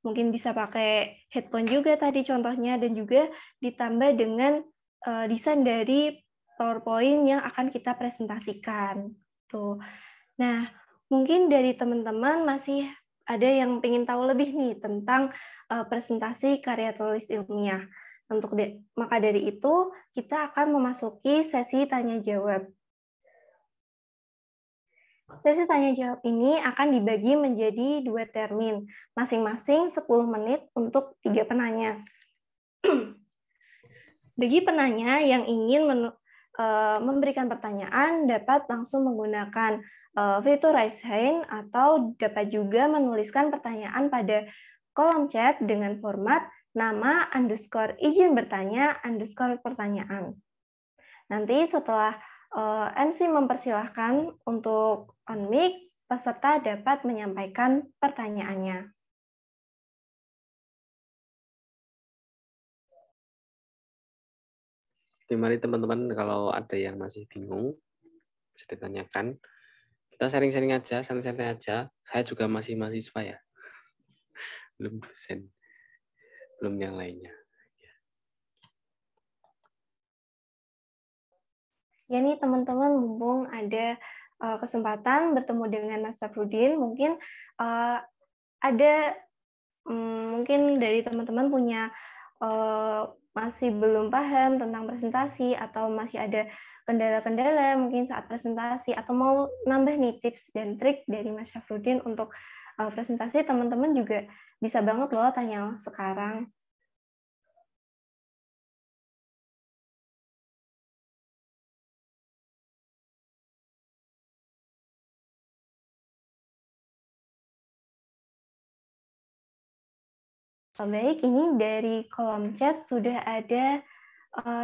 mungkin bisa pakai headphone juga tadi contohnya, dan juga ditambah dengan desain dari PowerPoint yang akan kita presentasikan. Tuh. Nah, mungkin dari teman-teman masih ada yang ingin tahu lebih nih tentang presentasi karya tulis ilmiah. Maka dari itu, kita akan memasuki sesi tanya-jawab. Sesi tanya-jawab ini akan dibagi menjadi 2 termin, masing-masing 10 menit untuk 3 penanya. Bagi penanya yang ingin memberikan pertanyaan, dapat langsung menggunakan fitur raise hand atau dapat juga menuliskan pertanyaan pada kolom chat dengan format nama _izin bertanya _pertanyaan. Nanti setelah MC mempersilahkan untuk on mic, peserta dapat menyampaikan pertanyaannya. Mari teman-teman kalau ada yang masih bingung, bisa ditanyakan. Kita sharing-sharing aja, santai-santai aja. Saya juga masih mahasiswa ya. Belum dosen. Belum yang lainnya. Ya nih teman-teman, mumpung ada kesempatan bertemu dengan Mas Syafruddin, mungkin mungkin dari teman-teman punya masih belum paham tentang presentasi atau masih ada kendala-kendala mungkin saat presentasi atau mau nambah nih tips dan trik dari Mas Syafruddin untuk presentasi, teman-teman juga bisa banget loh tanya sekarang. Baik, ini dari kolom chat sudah ada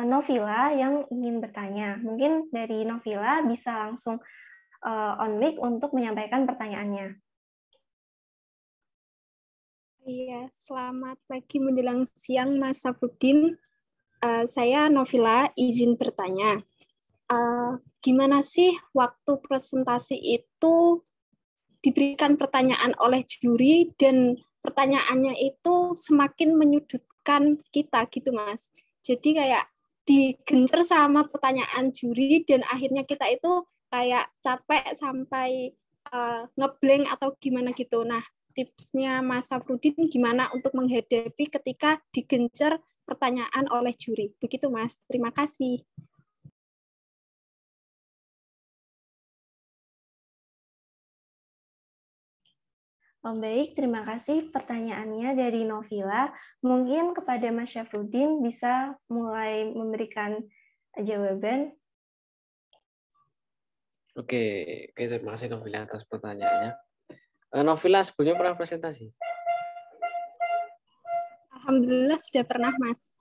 Novila yang ingin bertanya. Mungkin dari Novila bisa langsung on mic untuk menyampaikan pertanyaannya. Iya, selamat pagi menjelang siang Mas Syafruddin. Saya Novila, izin bertanya. Gimana sih waktu presentasi itu diberikan pertanyaan oleh juri dan pertanyaannya itu semakin menyudutkan kita gitu Mas. Jadi kayak digencer sama pertanyaan juri dan akhirnya kita itu kayak capek sampai ngeblank atau gimana gitu. Nah, tipsnya Mas Syafruddin gimana untuk menghadapi ketika digencer pertanyaan oleh juri. Begitu Mas, terima kasih. Baik, terima kasih pertanyaannya dari Novila. Mungkin kepada Mas Syafruddin bisa mulai memberikan jawaban. Oke, terima kasih Novila atas pertanyaannya. Novila sebelumnya pernah presentasi? Alhamdulillah sudah pernah, Mas.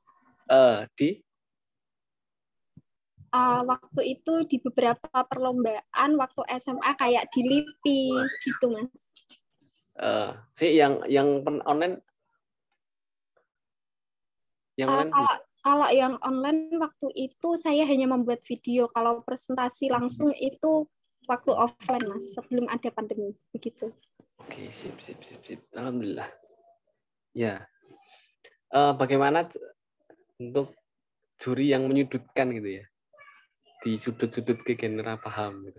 Di waktu itu di beberapa perlombaan waktu SMA kayak di LIPI gitu, Mas. sih yang online Kalau yang online waktu itu saya hanya membuat video. Kalau presentasi langsung itu waktu offline, Mas, sebelum ada pandemi begitu. Oke, sip. Alhamdulillah. Ya. Bagaimana untuk juri yang menyudutkan gitu ya? Di sudut-sudut ke genre paham gitu.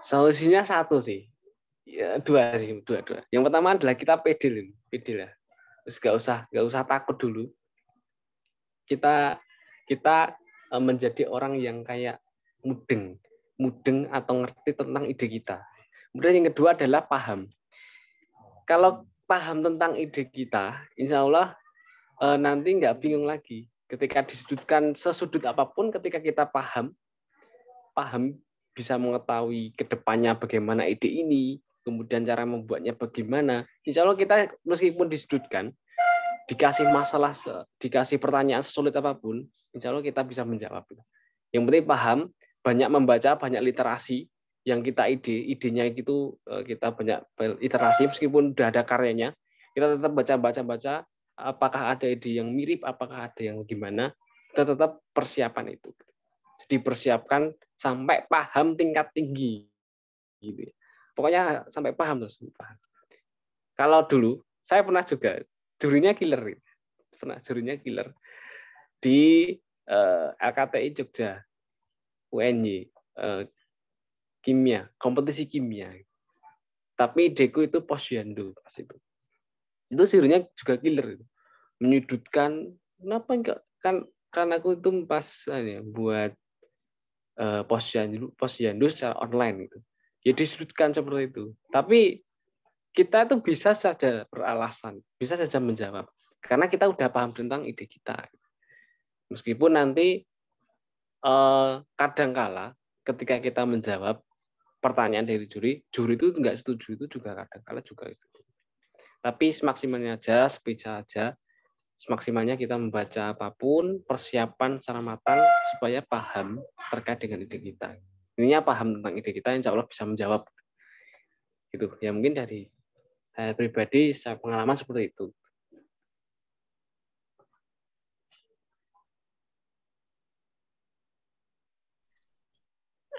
Solusinya satu sih. Ya, dua. Yang pertama adalah kita pede lah. Terus nggak usah takut dulu. Kita menjadi orang yang kayak mudeng atau ngerti tentang ide kita. Kemudian yang kedua adalah paham. Kalau paham tentang ide kita, insya Allah nanti nggak bingung lagi. Ketika disudutkan sesudut apapun, ketika kita paham bisa mengetahui ke depannya bagaimana ide ini, kemudian cara membuatnya bagaimana. Insya Allah kita meskipun disudutkan, dikasih masalah, dikasih pertanyaan sesulit apapun, insya Allah kita bisa menjawab. Yang penting paham, banyak membaca, banyak literasi, yang kita idenya itu kita banyak literasi, meskipun udah ada karyanya, kita tetap baca, apakah ada ide yang mirip, apakah ada yang gimana, kita tetap persiapan itu. Jadi persiapkan sampai paham tingkat tinggi. Gitu. Pokoknya sampai paham terus. Kalau dulu, saya pernah juga, jurinya killer di LKTI Jogja UNY kimia, kompetisi kimia, tapi ideku itu posyandu pas itu jurinya juga killer, menyudutkan. Kenapa enggak, kan aku itu pas buat posyandu secara online gitu, ya disudutkan seperti itu, tapi kita tuh bisa saja beralasan, bisa saja menjawab, karena kita udah paham tentang ide kita. Meskipun nanti kadangkala ketika kita menjawab pertanyaan dari juri itu nggak setuju, itu juga kadangkala juga setuju. Tapi semaksimalnya aja, sebisa aja, semaksimalnya kita membaca apapun, persiapan secara matang supaya paham terkait dengan ide kita. Ininya paham tentang ide kita, insya Allah bisa menjawab. Gitu. Ya mungkin dari saya pribadi, saya pengalaman seperti itu.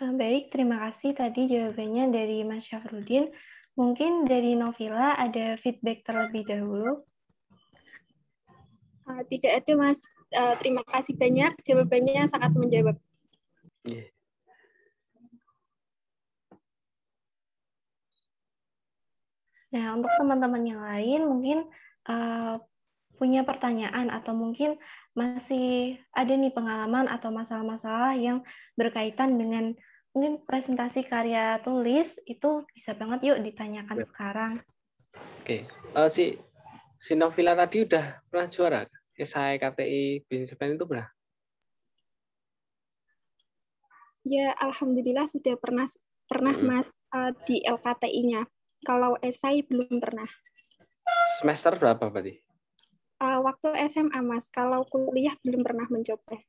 Baik, terima kasih tadi jawabannya dari Mas Syafruddin. Mungkin dari Novila ada feedback terlebih dahulu. Tidak ada, Mas. Terima kasih banyak, jawabannya sangat menjawab. Yeah. Nah, untuk teman-teman yang lain mungkin punya pertanyaan atau mungkin masih ada nih pengalaman atau masalah-masalah yang berkaitan dengan mungkin presentasi karya tulis, itu bisa banget yuk ditanyakan sekarang. Oke. Si Novila tadi udah pernah juara esai KTI Business Plan itu pernah? Ya, alhamdulillah sudah pernah Mas di LKTI-nya. Kalau esai belum pernah. Semester berapa berarti? Waktu SMA, Mas. Kalau kuliah belum pernah mencoba.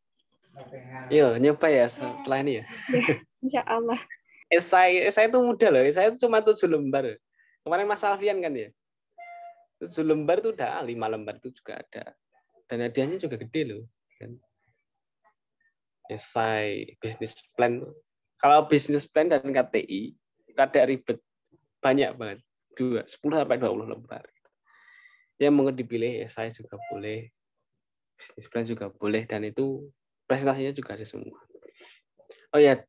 Yo, nyoba ya setelah ini ya. Ya, insya Allah. Esai itu mudah loh. Esai itu cuma 7 lembar. Kemarin Mas Alfian kan ya. 7 lembar itu udah, 5 lembar itu juga ada. Dan hadiahnya juga gede loh. Esai, business plan. Kalau business plan dan KTI, ada ribet. Banyak banget. 10-20 lembar. Ya mungkin dipilih esai juga boleh. Business plan juga boleh. Dan itu presentasinya juga ada semua. Oh ya,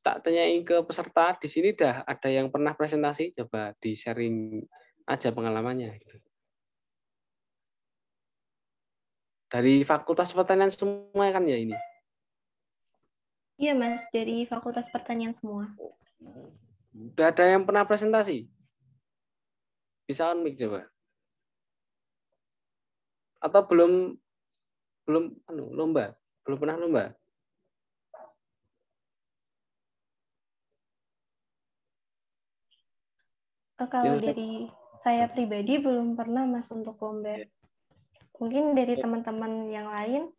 tak tanyain ke peserta, di sini dah ada yang pernah presentasi, coba di-sharing aja pengalamannya. Dari Fakultas Pertanian semua kan ya ini? Iya, Mas, dari Fakultas Pertanian semua. Udah ada yang pernah presentasi? Bisa on mic coba. Atau belum lomba? Belum pernah lomba? Kalau dari saya pribadi belum pernah, Mas, untuk lomba. Mungkin dari teman-teman yang lain.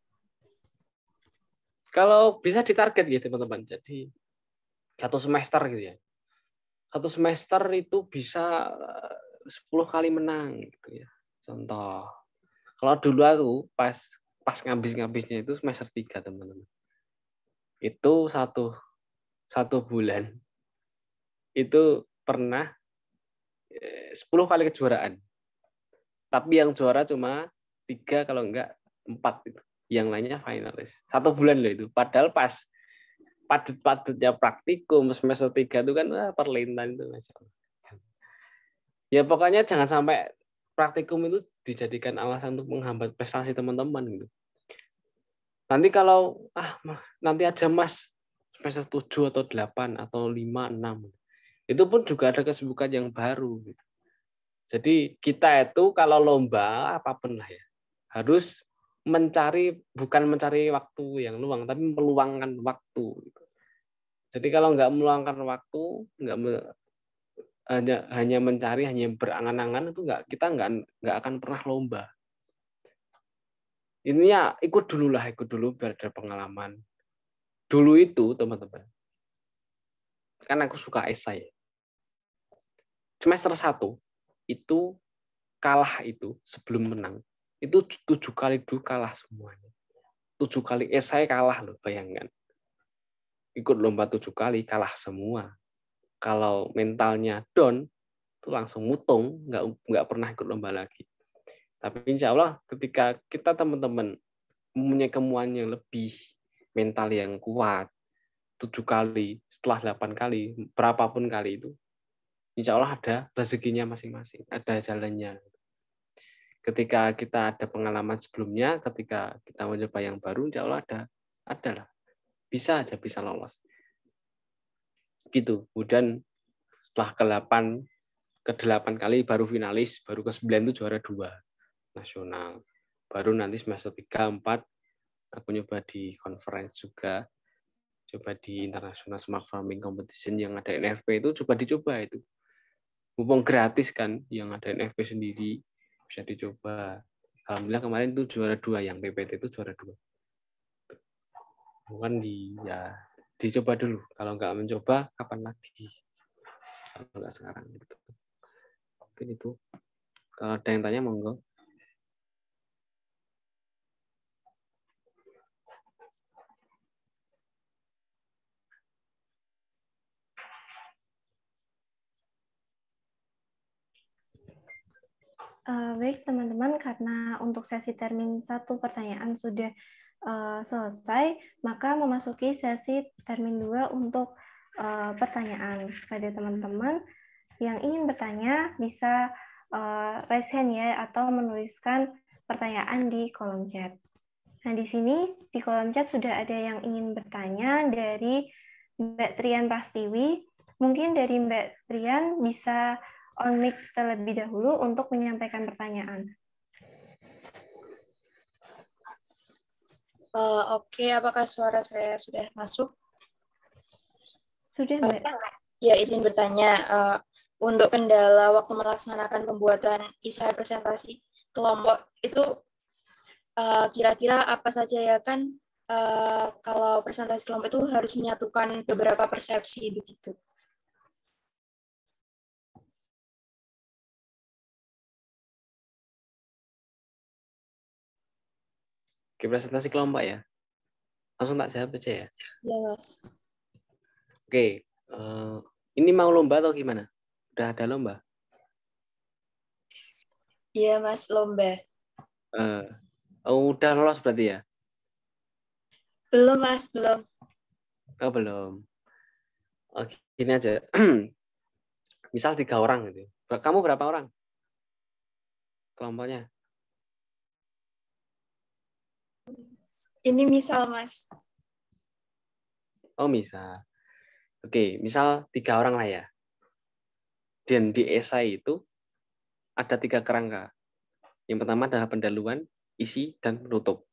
Kalau bisa ditarget ya teman-teman. Jadi 1 semester gitu ya. 1 semester itu bisa 10 kali menang gitu ya. Contoh. Kalau dulu aku pas ngabis-ngabisnya itu semester 3 teman-teman. Itu satu bulan itu pernah 10 kali kejuaraan. Tapi yang juara cuma 3 kalau enggak 4 itu. Yang lainnya finalis. 1 bulan loh itu. Padahal pas padat-padatnya praktikum semester 3 itu kan perlintan itu. Ya pokoknya jangan sampai praktikum itu dijadikan alasan untuk menghambat prestasi teman-teman gitu. Nanti kalau nanti aja Mas semester 7 atau 8 atau 5, 6. Itu pun juga ada kesibukan yang baru gitu. Jadi kita itu kalau lomba apapun lah ya, harus bukan mencari waktu yang luang, tapi meluangkan waktu. Jadi kalau nggak meluangkan waktu, hanya mencari, hanya berangan-angan itu kita nggak akan pernah lomba. Ini ya ikut dulu biar ada pengalaman. Dulu itu teman-teman, kan aku suka esai. Semester 1 itu kalah itu sebelum menang. Itu 7 kali dulu kalah semuanya. 7 kali esai kalah loh, bayangkan. Ikut lomba 7 kali kalah semua. Kalau mentalnya down, itu langsung mutung, nggak pernah ikut lomba lagi. Tapi insya Allah ketika kita teman-teman mempunyai kemauan yang lebih, mental yang kuat, 7 kali, setelah 8 kali, berapapun kali itu, insya Allah ada rezekinya masing-masing, ada jalannya. Ketika kita ada pengalaman sebelumnya, ketika kita mencoba yang baru, insya Allah ada lah. Bisa lolos. Gitu. Kemudian setelah ke-8 kali baru finalis, baru ke-9 itu juara 2 nasional. Baru nanti semester 3, 4 aku nyoba di conference juga, coba di International Smart Farming Competition yang ada NFP itu dicoba itu. Mumpung gratis kan, yang ada NFP sendiri bisa dicoba. Alhamdulillah kemarin itu juara 2, yang PPT itu juara 2. Bukan dicoba dulu. Kalau nggak mencoba, kapan lagi? Kalau nggak sekarang gitu. Mungkin itu. Kalau ada yang tanya, monggo. Baik teman-teman, karena untuk sesi termin 1 pertanyaan sudah selesai, maka memasuki sesi termin 2 untuk pertanyaan. Pada teman-teman yang ingin bertanya bisa raise hand ya, atau menuliskan pertanyaan di kolom chat. Nah, di sini di kolom chat sudah ada yang ingin bertanya dari Mbak Trian Prastiwi. Mungkin dari Mbak Trian bisa on mic terlebih dahulu untuk menyampaikan pertanyaan. Oke, apakah suara saya sudah masuk? Sudah, Mbak. Ya, izin bertanya. Untuk kendala waktu melaksanakan pembuatan esai presentasi kelompok itu kira-kira apa saja ya kan? Kalau presentasi kelompok itu harus menyatukan beberapa persepsi begitu. Oke, presentasi kelompok ya. Langsung tak jawab aja ya. Ya, Mas. Oke, ini mau lomba atau gimana? Udah ada lomba? Iya, Mas, lomba. Udah lolos berarti ya? Belum, Mas, belum. Oh, belum. Oke, gini aja. Misal 3 orang gitu. Kamu berapa orang? Kelompoknya? Ini misal, Mas. Oh, misal. Oke, misal 3 orang lah ya. Dan di esai itu ada 3 kerangka. Yang pertama adalah pendahuluan, isi, dan penutup.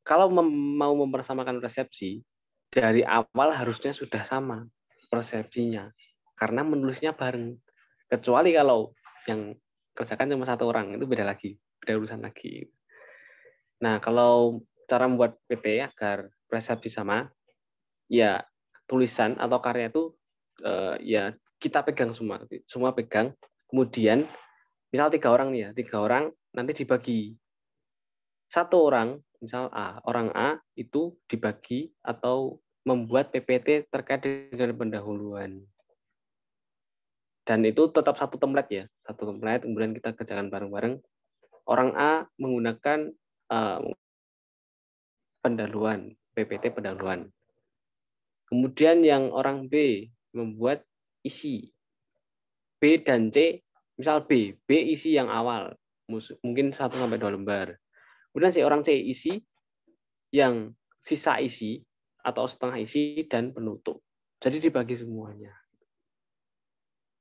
Kalau mau mempersamakan persepsi, dari awal harusnya sudah sama persepsinya. Karena menulisnya bareng. Kecuali kalau yang kerjakan cuma 1 orang, itu beda lagi. beda urusan lagi. Nah, kalau cara membuat PP agar persepsi sama, ya tulisan atau karya itu ya kita pegang semua pegang. Kemudian misal 3 orang nih ya, 3 orang nanti dibagi. 1 orang, misal orang A itu dibagi atau membuat PPT terkait dengan pendahuluan. Dan itu tetap satu template ya, satu template. Kemudian kita kerjakan bareng-bareng. Orang A menggunakan pendahuluan, PPT pendahuluan. Kemudian yang orang B membuat isi. B dan C, misal B isi yang awal, mungkin 1 sampai 2 lembar. Kemudian si orang C isi yang sisa isi atau setengah isi dan penutup. Jadi dibagi semuanya.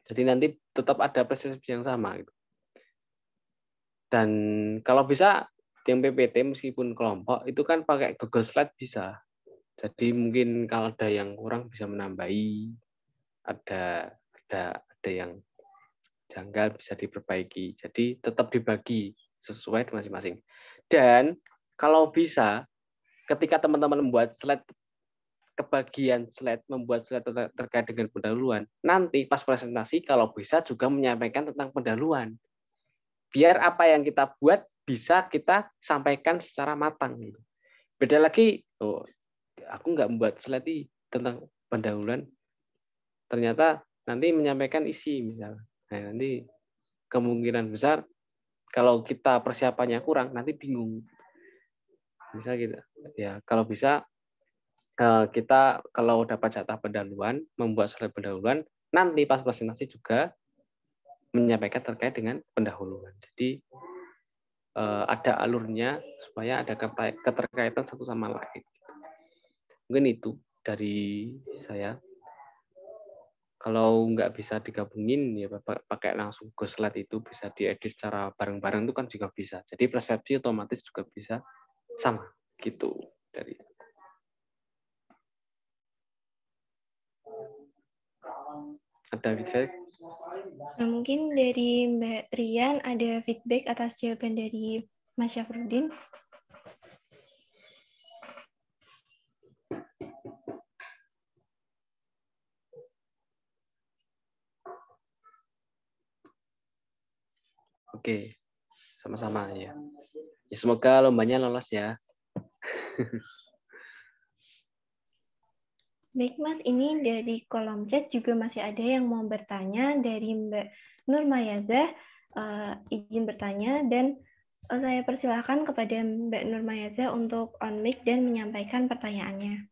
Jadi nanti tetap ada persepsi yang sama. Dan kalau bisa yang PPT meskipun kelompok itu kan pakai Google Slide bisa. Jadi mungkin kalau ada yang kurang bisa menambahi, ada yang janggal bisa diperbaiki. Jadi tetap dibagi sesuai masing-masing. Dan kalau bisa ketika teman-teman membuat slide, kebagian slide, membuat slide terkait dengan pendahuluan, nanti pas presentasi kalau bisa juga menyampaikan tentang pendahuluan. Biar apa yang kita buat bisa kita sampaikan secara matang. Beda lagi, aku nggak membuat slide tentang pendahuluan, ternyata nanti menyampaikan isi misalnya. Nah, nanti kemungkinan besar kalau kita persiapannya kurang, nanti bingung. Bisa gitu. Ya, kalau bisa kita kalau dapat jatah pendahuluan, membuat slide pendahuluan, nanti pas presentasi juga menyampaikan terkait dengan pendahuluan. Jadi ada alurnya supaya ada keterkaitan satu sama lain. Mungkin itu dari saya. Kalau nggak bisa digabungin, ya pakai langsung ke slide itu bisa diedit secara bareng-bareng itu kan juga bisa. Jadi persepsi otomatis juga bisa sama gitu dari. Ada feedback? Nah, mungkin dari Mbak Rian ada feedback atas jawaban dari Mas Syafruddin. Oke, sama-sama ya. Ya semoga lombanya lolos ya. Baik Mas, ini dari kolom chat juga masih ada yang mau bertanya dari Mbak Nur Mayazah. Izin bertanya dan saya persilahkan kepada Mbak Nur Mayazah untuk on mic dan menyampaikan pertanyaannya.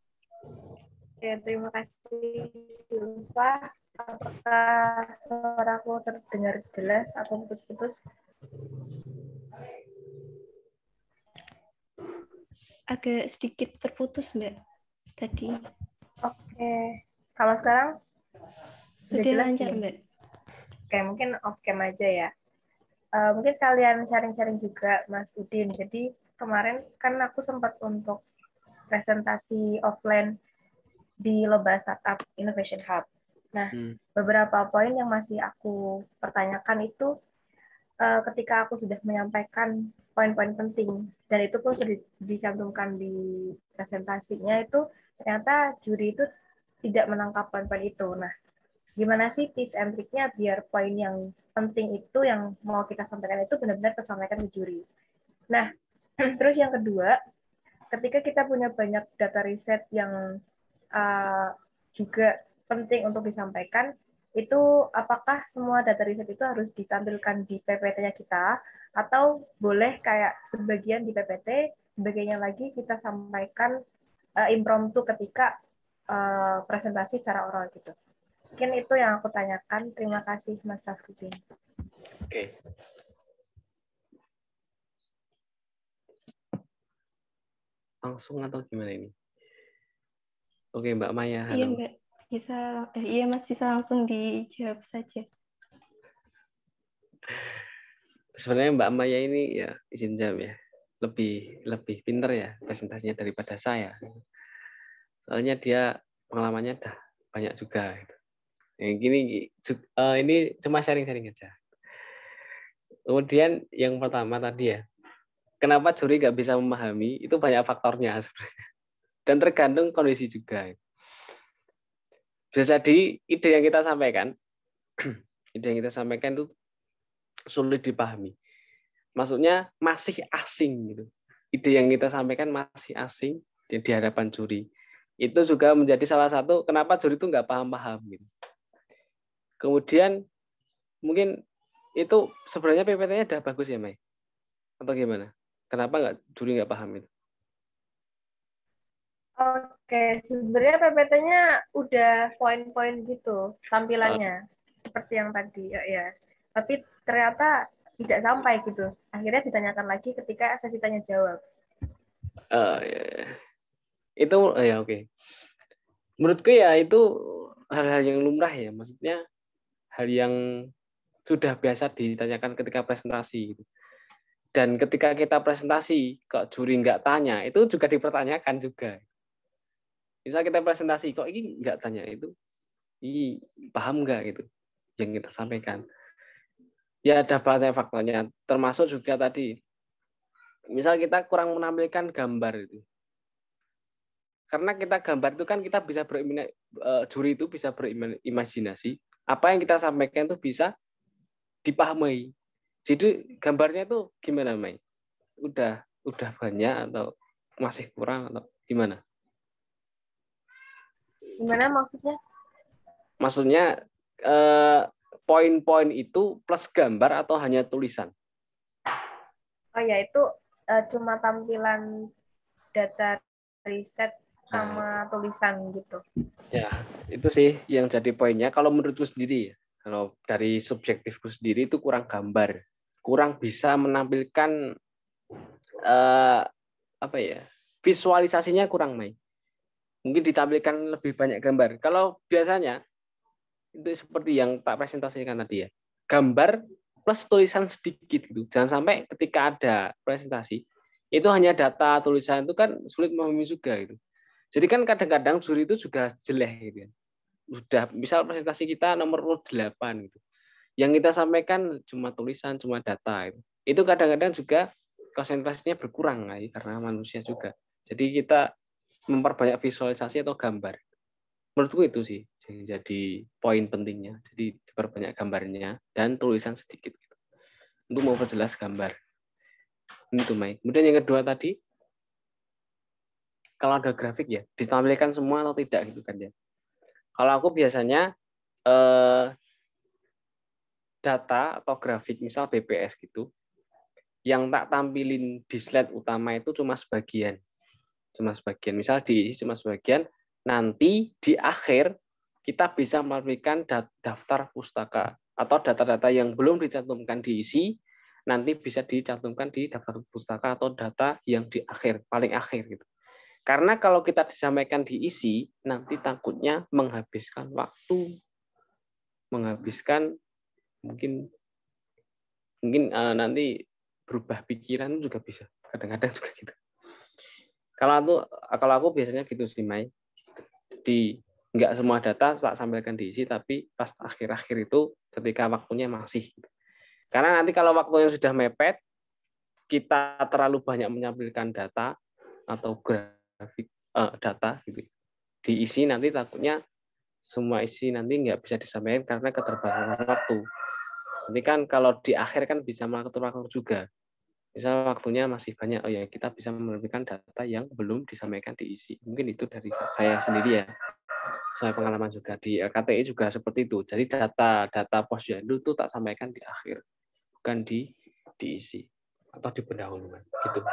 Ya, terima kasih Silva. Apakah suaraku terdengar jelas atau putus-putus? Agak sedikit terputus, Mbak, tadi. Oke. Kalau sekarang? Sudah lancar, ya? Mbak. Oke, mungkin off-cam aja ya. Mungkin sekalian sharing-sharing juga, Mas Udin. Jadi, kemarin kan aku sempat untuk presentasi offline di Lomba Startup Innovation Hub. Nah, beberapa poin yang masih aku pertanyakan itu ketika aku sudah menyampaikan poin-poin penting, dan itu pun sudah dicantumkan di presentasinya, itu ternyata juri itu tidak menangkap poin-poin itu. Nah, gimana sih tips and triknya biar poin yang penting itu yang mau kita sampaikan itu benar-benar tersampaikan ke juri. Nah, terus yang kedua, ketika kita punya banyak data riset yang juga penting untuk disampaikan, itu apakah semua data riset itu harus ditampilkan di PPT-nya kita, atau boleh kayak sebagian di PPT, sebagainya lagi kita sampaikan impromptu ketika presentasi secara oral gitu. Mungkin itu yang aku tanyakan. Terima kasih Mas Syafruddin. Oke. Langsung atau gimana ini? Oke, Mbak Maya. Halo. Iya, Mbak. Iya, Mas, bisa langsung dijawab saja. Sebenarnya Mbak Maya ini ya izin jawab ya. Lebih pinter ya presentasinya daripada saya. Soalnya dia pengalamannya dah banyak juga. Ini cuma sharing-sharing aja. Kemudian yang pertama tadi ya, kenapa juri nggak bisa memahami, itu banyak faktornya sebenarnya. Dan tergantung kondisi juga. Bisa jadi ide yang kita sampaikan, itu sulit dipahami. Maksudnya masih asing gitu. Ide yang kita sampaikan masih asing di hadapan juri. Itu juga menjadi salah satu kenapa juri itu nggak paham-paham gitu. Kemudian mungkin itu sebenarnya PPT-nya udah bagus ya, Mai? Atau gimana? Kenapa juri nggak paham itu? Oke, sebenarnya PPT-nya udah poin-poin gitu tampilannya, seperti yang tadi ya. Tapi ternyata tidak sampai gitu. Akhirnya ditanyakan lagi ketika sesi tanya jawab. Ya. Itu ya oke. Menurutku ya itu hal-hal yang lumrah ya, maksudnya hal yang sudah biasa ditanyakan ketika presentasi. Dan ketika kita presentasi, kok juri nggak tanya, itu juga dipertanyakan juga. Misal kita presentasi, kok ini nggak tanya itu, ini paham nggak gitu yang kita sampaikan. Ya ada banyak faktornya, termasuk juga tadi, misal kita kurang menampilkan gambar itu. Karena kita gambar itu kan kita bisa juri itu bisa berimajinasi, apa yang kita sampaikan itu bisa dipahami. Jadi gambarnya itu gimana, Mai? Udah banyak atau masih kurang atau gimana? Gimana maksudnya? Maksudnya poin-poin itu plus gambar atau hanya tulisan? Oh ya, itu cuma tampilan data riset sama tulisan gitu. Ya, itu sih yang jadi poinnya. Kalau menurutku sendiri, kalau dari subjektifku sendiri itu kurang gambar, kurang bisa menampilkan apa ya, visualisasinya kurang, Mai. Mungkin ditampilkan lebih banyak gambar. Kalau biasanya itu seperti yang tak presentasikan tadi ya, gambar plus tulisan sedikit gitu. Jangan sampai ketika ada presentasi itu hanya data tulisan, itu kan sulit memahami juga gitu. Jadi kan kadang-kadang juri itu juga jelek gitu ya. Sudah misal presentasi kita nomor 8 gitu. Yang kita sampaikan cuma tulisan, cuma data gitu. Itu kadang-kadang juga konsentrasinya berkurang karena manusia juga. Jadi kita memperbanyak visualisasi atau gambar. Menurutku itu sih jadi poin pentingnya. Jadi diperbanyak gambarnya dan tulisan sedikit gitu. Untuk memperjelas gambar. Itu, Mai. Kemudian yang kedua tadi, kalau ada grafik ya ditampilkan semua atau tidak gitu kan ya. Kalau aku biasanya data atau grafik misal BPS gitu, yang tak tampilin di slide utama itu cuma sebagian. Misal diisi cuma sebagian, nanti di akhir kita bisa menampilkan daftar pustaka atau data-data yang belum dicantumkan diisi, nanti bisa dicantumkan di daftar pustaka atau data yang di akhir, paling akhir gitu. Karena kalau kita disampaikan diisi, nanti takutnya menghabiskan waktu, menghabiskan mungkin nanti berubah pikiran juga bisa. Kadang-kadang juga gitu. Kalau aku biasanya gitu sih, Mai. Jadi nggak semua data tak sampaikan diisi, tapi pas akhir-akhir itu ketika waktunya masih. Karena nanti kalau waktunya sudah mepet, kita terlalu banyak menyampaikan data atau grafik data gitu diisi, nanti takutnya semua isi nanti nggak bisa disampaikan karena keterbatasan waktu. Nanti kan kalau di akhir kan bisa mengatur waktu juga. Misal waktunya masih banyak, oh ya kita bisa menerbitkan data yang belum disampaikan diisi. Mungkin itu dari saya sendiri ya. Saya pengalaman juga di LKTI juga seperti itu. Jadi data posyandu itu tak sampaikan di akhir, bukan diisi atau di pendahuluan gitu.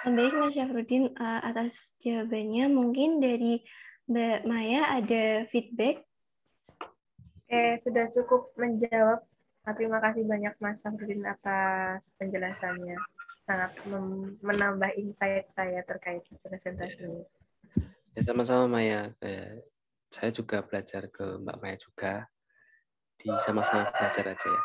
Baik, Mas Syafruddin, atas jawabannya. Mungkin dari Mbak Maya ada feedback? Sudah cukup menjawab. Terima kasih banyak Mas Syafruddin atas penjelasannya. Sangat menambah insight saya terkait presentasi ini. Ya, sama-sama Maya. Saya juga belajar ke Mbak Maya juga. Sama-sama belajar aja ya.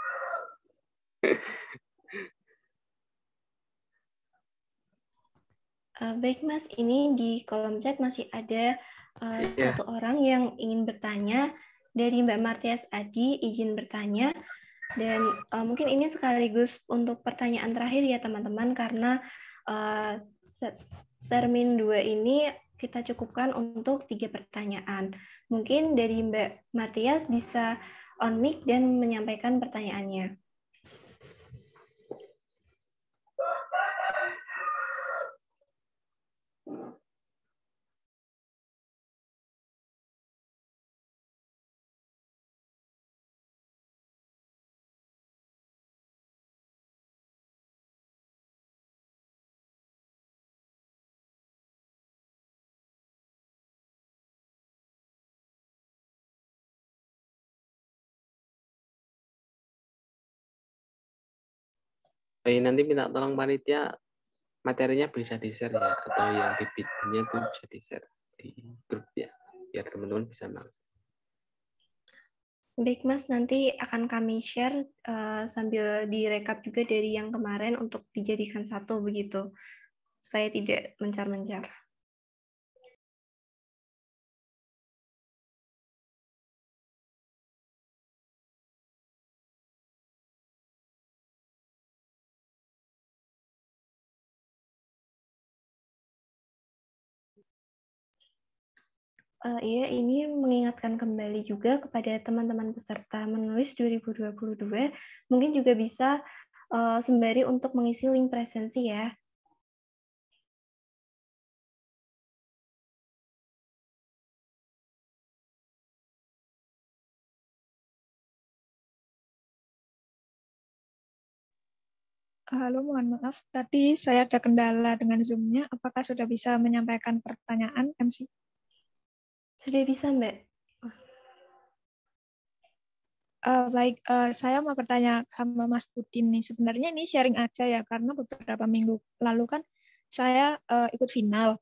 Baik Mas, ini di kolom chat masih ada satu orang yang ingin bertanya dari Mbak Martias Adi, izin bertanya. Dan mungkin ini sekaligus untuk pertanyaan terakhir ya teman-teman, karena termin 2 ini kita cukupkan untuk 3 pertanyaan. Mungkin dari Mbak Martias bisa on mic dan menyampaikan pertanyaannya. Nanti minta tolong panitia materinya bisa di-share ya, atau yang di PPT-nya itu bisa di-share di grup ya, biar teman-teman bisa mengakses. Baik Mas, nanti akan kami share sambil direkap juga dari yang kemarin untuk dijadikan satu begitu, supaya tidak mencar-mencar. Iya, ini mengingatkan kembali juga kepada teman-teman peserta menulis 2022, mungkin juga bisa sembari untuk mengisi link presensi ya. Halo, mohon maaf. Tadi saya ada kendala dengan Zoom-nya. Apakah sudah bisa menyampaikan pertanyaan, MC? Sudah bisa, Mbak. Baik, saya mau bertanya sama Mas Udin nih. Sebenarnya ini sharing aja ya, karena beberapa minggu lalu kan saya ikut final.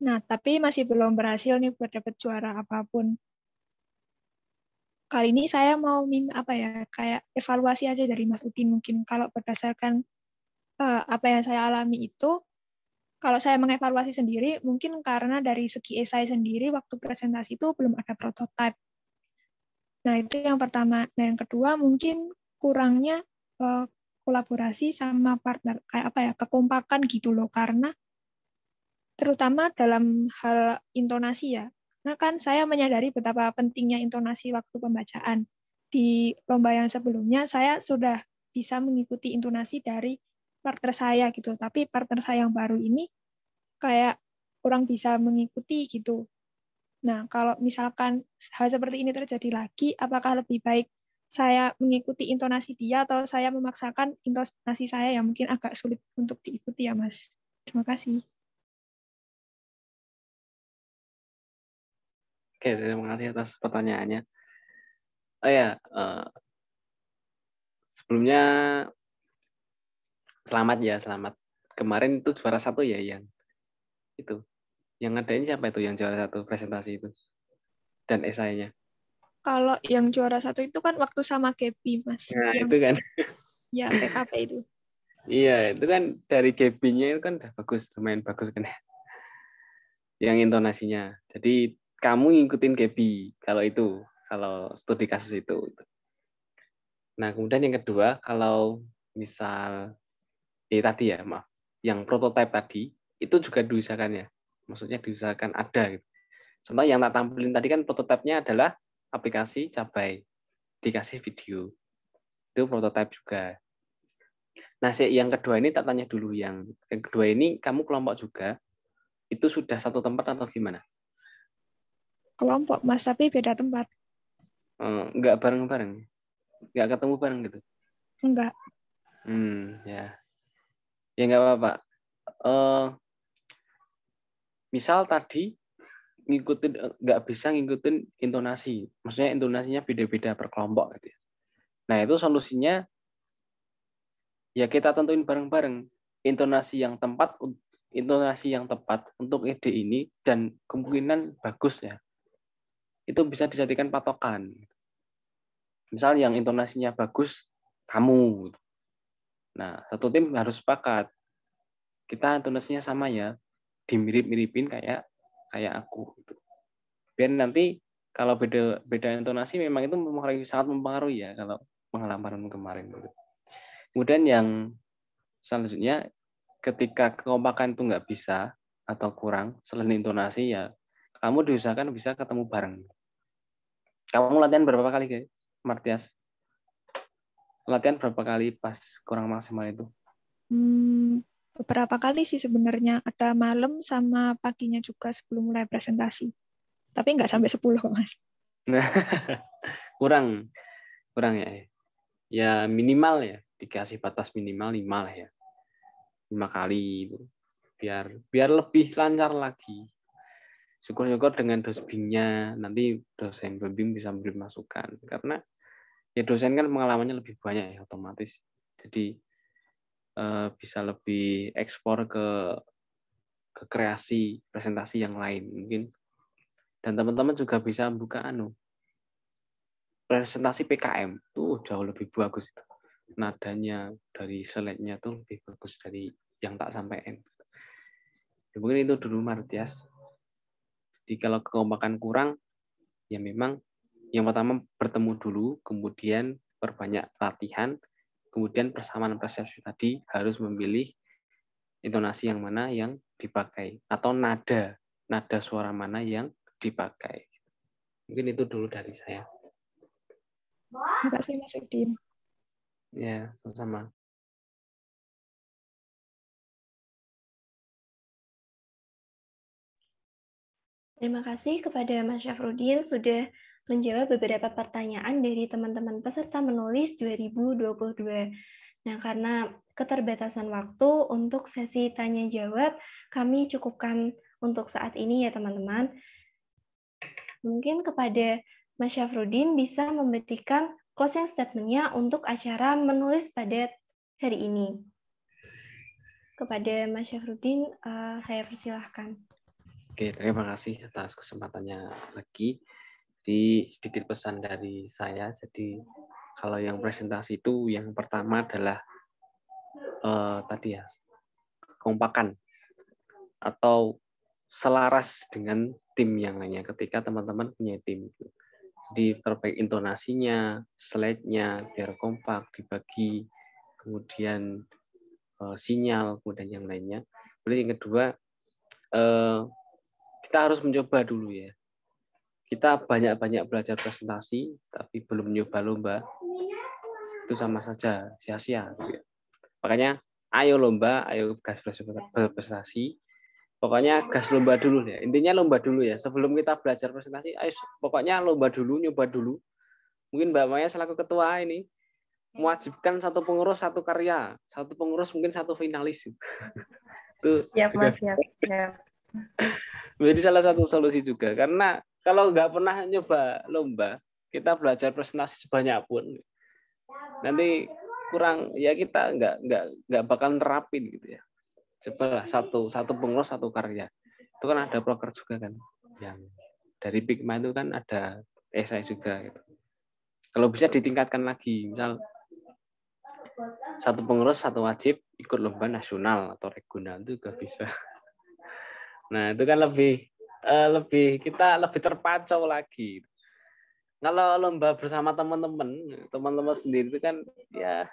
Nah, tapi masih belum berhasil nih buat dapat juara apapun. Kali ini saya mau minta apa ya, kayak evaluasi aja dari Mas Udin mungkin. Kalau berdasarkan apa yang saya alami itu, kalau saya mengevaluasi sendiri, mungkin karena dari segi esai sendiri, waktu presentasi itu belum ada prototipe. Nah, itu yang pertama. Nah, yang kedua, mungkin kurangnya kolaborasi sama partner. Kayak apa ya, kekompakan gitu loh. Karena terutama dalam hal intonasi ya. Karena kan saya menyadari betapa pentingnya intonasi waktu pembacaan. Di lomba yang sebelumnya, saya sudah bisa mengikuti intonasi dari partner saya gitu. Tapi partner saya yang baru ini kayak kurang bisa mengikuti gitu. Nah, kalau misalkan hal seperti ini terjadi lagi, apakah lebih baik saya mengikuti intonasi dia atau saya memaksakan intonasi saya yang mungkin agak sulit untuk diikuti ya, Mas? Terima kasih. Oke, terima kasih atas pertanyaannya. Oh ya, sebelumnya selamat ya, selamat. Kemarin itu juara 1 ya yang itu. Yang ngadain siapa itu yang juara 1 presentasi itu? Dan esainya. Kalau yang juara 1 itu kan waktu sama Gaby, Mas. Nah, yang, itu kan. Ya, PKP itu. Iya, itu kan dari Gaby-nya itu kan udah bagus, lumayan bagus kan. Yang intonasinya. Jadi kamu ngikutin Gaby kalau studi kasus itu. Nah, kemudian yang kedua, kalau misal tadi ya, maaf, yang prototipe tadi itu juga diusahakan ya. Maksudnya diusahakan ada gitu. Contoh yang tak tampilin tadi kan prototipenya adalah aplikasi Cabai dikasih video. Itu prototipe juga. Nah, yang kedua ini tak tanya dulu, yang kedua ini kamu kelompok juga itu sudah satu tempat atau gimana? Kelompok, Mas, tapi beda tempat. Enggak bareng-bareng? Enggak ketemu bareng gitu? Enggak. Ya. Ya enggak apa-apa. Misal tadi nggak bisa ngikutin intonasi, maksudnya intonasinya beda-beda per kelompok gitu. Nah, itu solusinya ya kita tentuin bareng-bareng intonasi yang tepat untuk ide ini dan kemungkinan bagus ya. Itu bisa dijadikan patokan. Misal yang intonasinya bagus kamu. Nah, satu tim harus sepakat. Kita intonasinya sama ya. dimirip-miripin kayak aku gitu. Biar nanti kalau beda intonasi memang itu sangat mempengaruhi ya kalau pengalaman kemarin gitu. Kemudian yang selanjutnya ketika kekompakan itu nggak bisa atau kurang selain intonasi ya kamu diusahakan bisa ketemu bareng. Kamu latihan berapa kali guys, Martias? Latihan berapa kali pas kurang maksimal itu? Beberapa kali sih sebenarnya, ada malam sama paginya juga sebelum mulai presentasi. Tapi nggak sampai 10, Mas. Nah, kurang ya. Ya minimal ya, dikasih batas minimal 5 lah ya. 5 kali itu. Biar lebih lancar lagi. Syukur-syukur dengan dosbingnya nanti dosen pembimbing bisa memberi masukan. Karena ya dosen kan pengalamannya lebih banyak ya otomatis. Jadi bisa lebih ekspor ke kreasi presentasi yang lain mungkin. Dan teman-teman juga bisa buka presentasi PKM tuh jauh lebih bagus itu. Nadanya dari slide-nya tuh lebih bagus dari yang tak sampaikan. Ya, mungkin itu dulu Martias. Jadi kalau kekompakan kurang, ya memang yang pertama bertemu dulu, kemudian perbanyak latihan, kemudian persamaan persepsi tadi harus memilih intonasi yang mana yang dipakai atau nada suara mana yang dipakai. Mungkin itu dulu dari saya. Terima kasih Mas Udin. Ya, sama-sama. Terima kasih kepada Mas Syafruddin sudah menjawab beberapa pertanyaan dari teman-teman peserta menulis 2022. Nah, karena keterbatasan waktu untuk sesi tanya-jawab, kami cukupkan untuk saat ini ya teman-teman. Mungkin kepada Mas Syafruddin bisa memberikan closing statement-nya untuk acara menulis pada hari ini. Kepada Mas Syafruddin, saya persilahkan. Oke, terima kasih atas kesempatannya lagi. Jadi sedikit pesan dari saya. Jadi kalau yang presentasi itu yang pertama adalah tadi ya kekompakan atau selaras dengan tim yang lainnya ketika teman-teman punya tim. Jadi terbaik intonasinya, slide-nya biar kompak dibagi, kemudian sinyal, kemudian yang lainnya. Kemudian yang kedua kita harus mencoba dulu ya. Kita banyak-banyak belajar presentasi, tapi belum mencoba lomba, itu sama saja sia-sia. Makanya, ayo lomba, ayo gas presentasi. Pokoknya gas lomba dulu ya. Intinya lomba dulu ya. Sebelum kita belajar presentasi, ayo pokoknya lomba dulu, nyoba dulu. Mungkin Mbak Maya selaku ketua ini mewajibkan satu pengurus satu karya, satu pengurus mungkin satu finalis. Itu siap, juga Mas, siap. menjadi salah satu solusi juga. Karena kalau nggak pernah nyoba lomba, kita belajar presentasi sebanyak pun, nanti kurang ya kita nggak bakal nerapin gitu ya. Cobalah satu pengurus satu karya. Itu kan ada proker juga kan, yang dari Pigma itu kan ada esai juga. Gitu. Kalau bisa ditingkatkan lagi, misal satu pengurus satu wajib ikut lomba nasional atau regional itu juga bisa. Nah itu kan lebih kita lebih terpacau lagi. Kalau lomba bersama teman-teman sendiri itu kan ya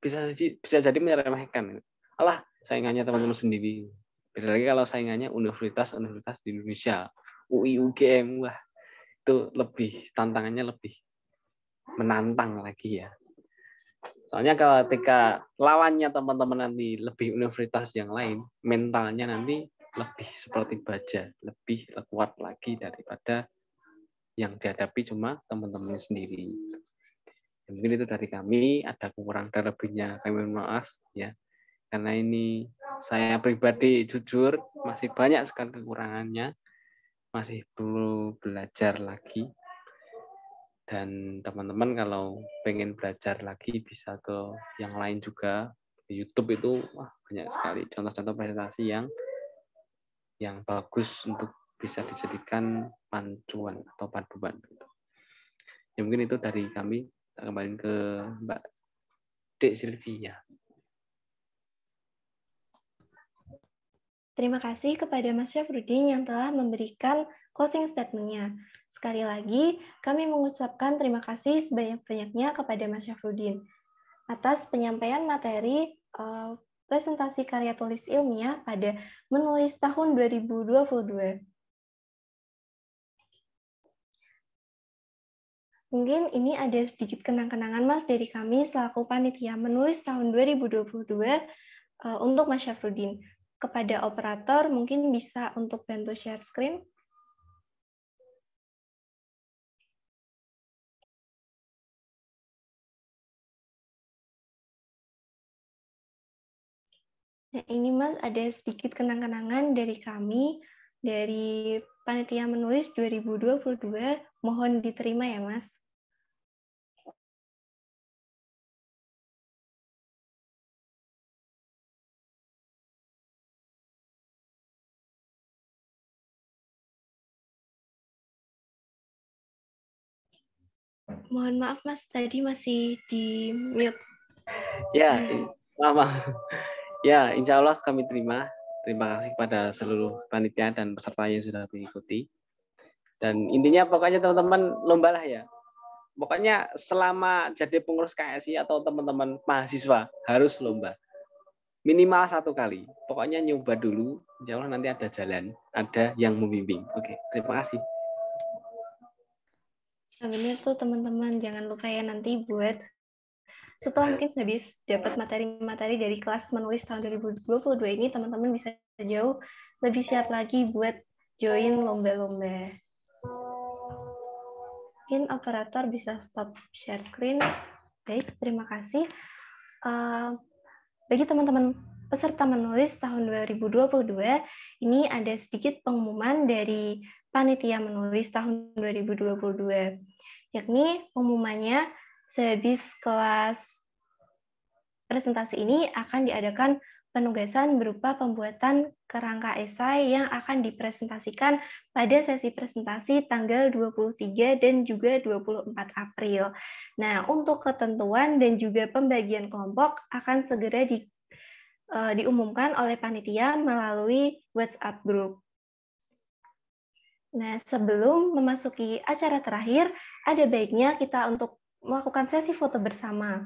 bisa jadi meremehkan. Alah, saingannya teman-teman sendiri. Beda lagi kalau saingannya universitas di Indonesia, UI, UGM, wah itu lebih tantangannya lebih menantang lagi ya. Soalnya kalau ketika lawannya teman-teman nanti lebih universitas yang lain, mentalnya nanti lebih seperti baja, lebih kuat lagi daripada yang dihadapi cuma teman-temannya sendiri. Ya, mungkin itu dari kami, ada kurang dan lebihnya kami mohon maaf ya. Karena ini saya pribadi jujur masih banyak sekali kekurangannya, masih perlu belajar lagi. Dan teman-teman kalau pengen belajar lagi bisa ke yang lain juga. Di YouTube itu wah, banyak sekali contoh-contoh presentasi yang bagus untuk bisa dijadikan pancuan atau panduan. Ya mungkin itu dari kami. Kita kembali ke Mbak Dek Silvia. Terima kasih kepada Mas Syafruddin yang telah memberikan closing statement-nya. Sekali lagi, kami mengucapkan terima kasih sebanyak-banyaknya kepada Mas Syafruddin atas penyampaian materi presentasi karya tulis ilmiah pada menulis tahun 2022. Mungkin ini ada sedikit kenang-kenangan Mas dari kami selaku panitia menulis tahun 2022 untuk Mas Syafruddin. Kepada operator mungkin bisa untuk bantu share screen. Nah, ini Mas ada sedikit kenang-kenangan dari kami dari panitia menulis 2022. Mohon diterima ya Mas. Mohon maaf Mas, tadi masih di mute. Ya, lama. Ya, insya Allah kami terima. Terima kasih kepada seluruh panitia dan peserta yang sudah mengikuti. Dan intinya pokoknya teman-teman lomba lah ya. Pokoknya selama jadi pengurus KSI atau teman-teman mahasiswa harus lomba. Minimal 1 kali. Pokoknya nyoba dulu. Insya Allah nanti ada jalan, ada yang membimbing. Oke, terima kasih. Nah, benar tuh teman-teman, jangan lupa ya nanti buat setelah mungkin habis dapat materi-materi dari kelas menulis tahun 2022 ini, teman-teman bisa jauh lebih siap lagi buat join lomba-lomba. Mungkin operator bisa stop share screen. Baik, terima kasih. Bagi teman-teman peserta menulis tahun 2022, ini ada sedikit pengumuman dari panitia menulis tahun 2022, yakni pengumumannya sehabis kelas presentasi ini akan diadakan penugasan berupa pembuatan kerangka esai yang akan dipresentasikan pada sesi presentasi tanggal 23 dan juga 24 April. Nah, untuk ketentuan dan juga pembagian kelompok akan segera diumumkan oleh panitia melalui WhatsApp group. Nah, sebelum memasuki acara terakhir, ada baiknya kita untuk melakukan sesi foto bersama.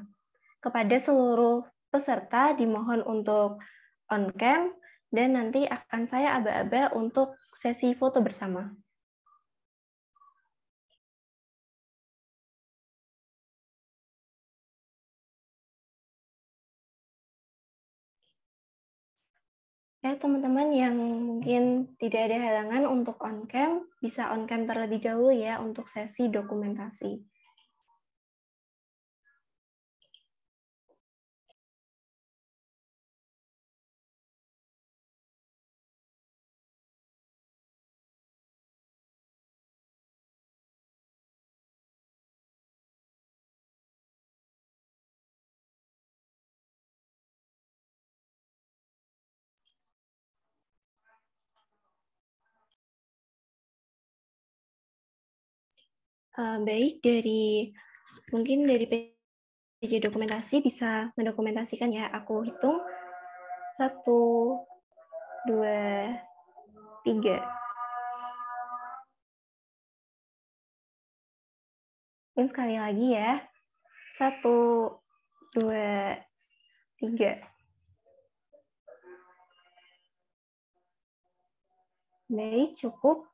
Kepada seluruh peserta dimohon untuk on cam dan nanti akan saya aba-aba untuk sesi foto bersama. Ya, teman-teman yang mungkin tidak ada halangan untuk on cam, bisa on cam terlebih dahulu ya untuk sesi dokumentasi. Baik, mungkin dari PJ dokumentasi bisa mendokumentasikan ya. Aku hitung 1, 2, 3. Mungkin sekali lagi ya. 1, 2, 3. Baik, cukup.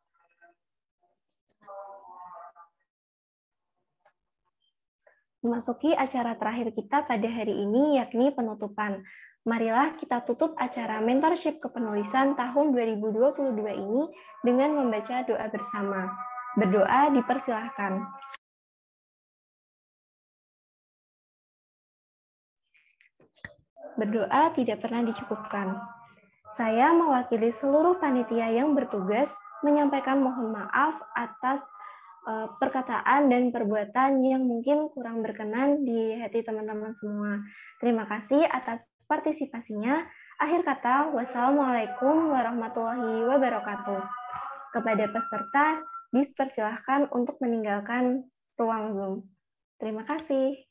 Memasuki acara terakhir kita pada hari ini, yakni penutupan. Marilah kita tutup acara mentorship kepenulisan tahun 2022 ini dengan membaca doa bersama. Berdoa dipersilahkan. Berdoa tidak pernah dicukupkan. Saya mewakili seluruh panitia yang bertugas menyampaikan mohon maaf atas perkataan dan perbuatan yang mungkin kurang berkenan di hati teman-teman semua. Terima kasih atas partisipasinya. Akhir kata, wassalamualaikum warahmatullahi wabarakatuh. Kepada peserta, dipersilahkan untuk meninggalkan ruang Zoom. Terima kasih.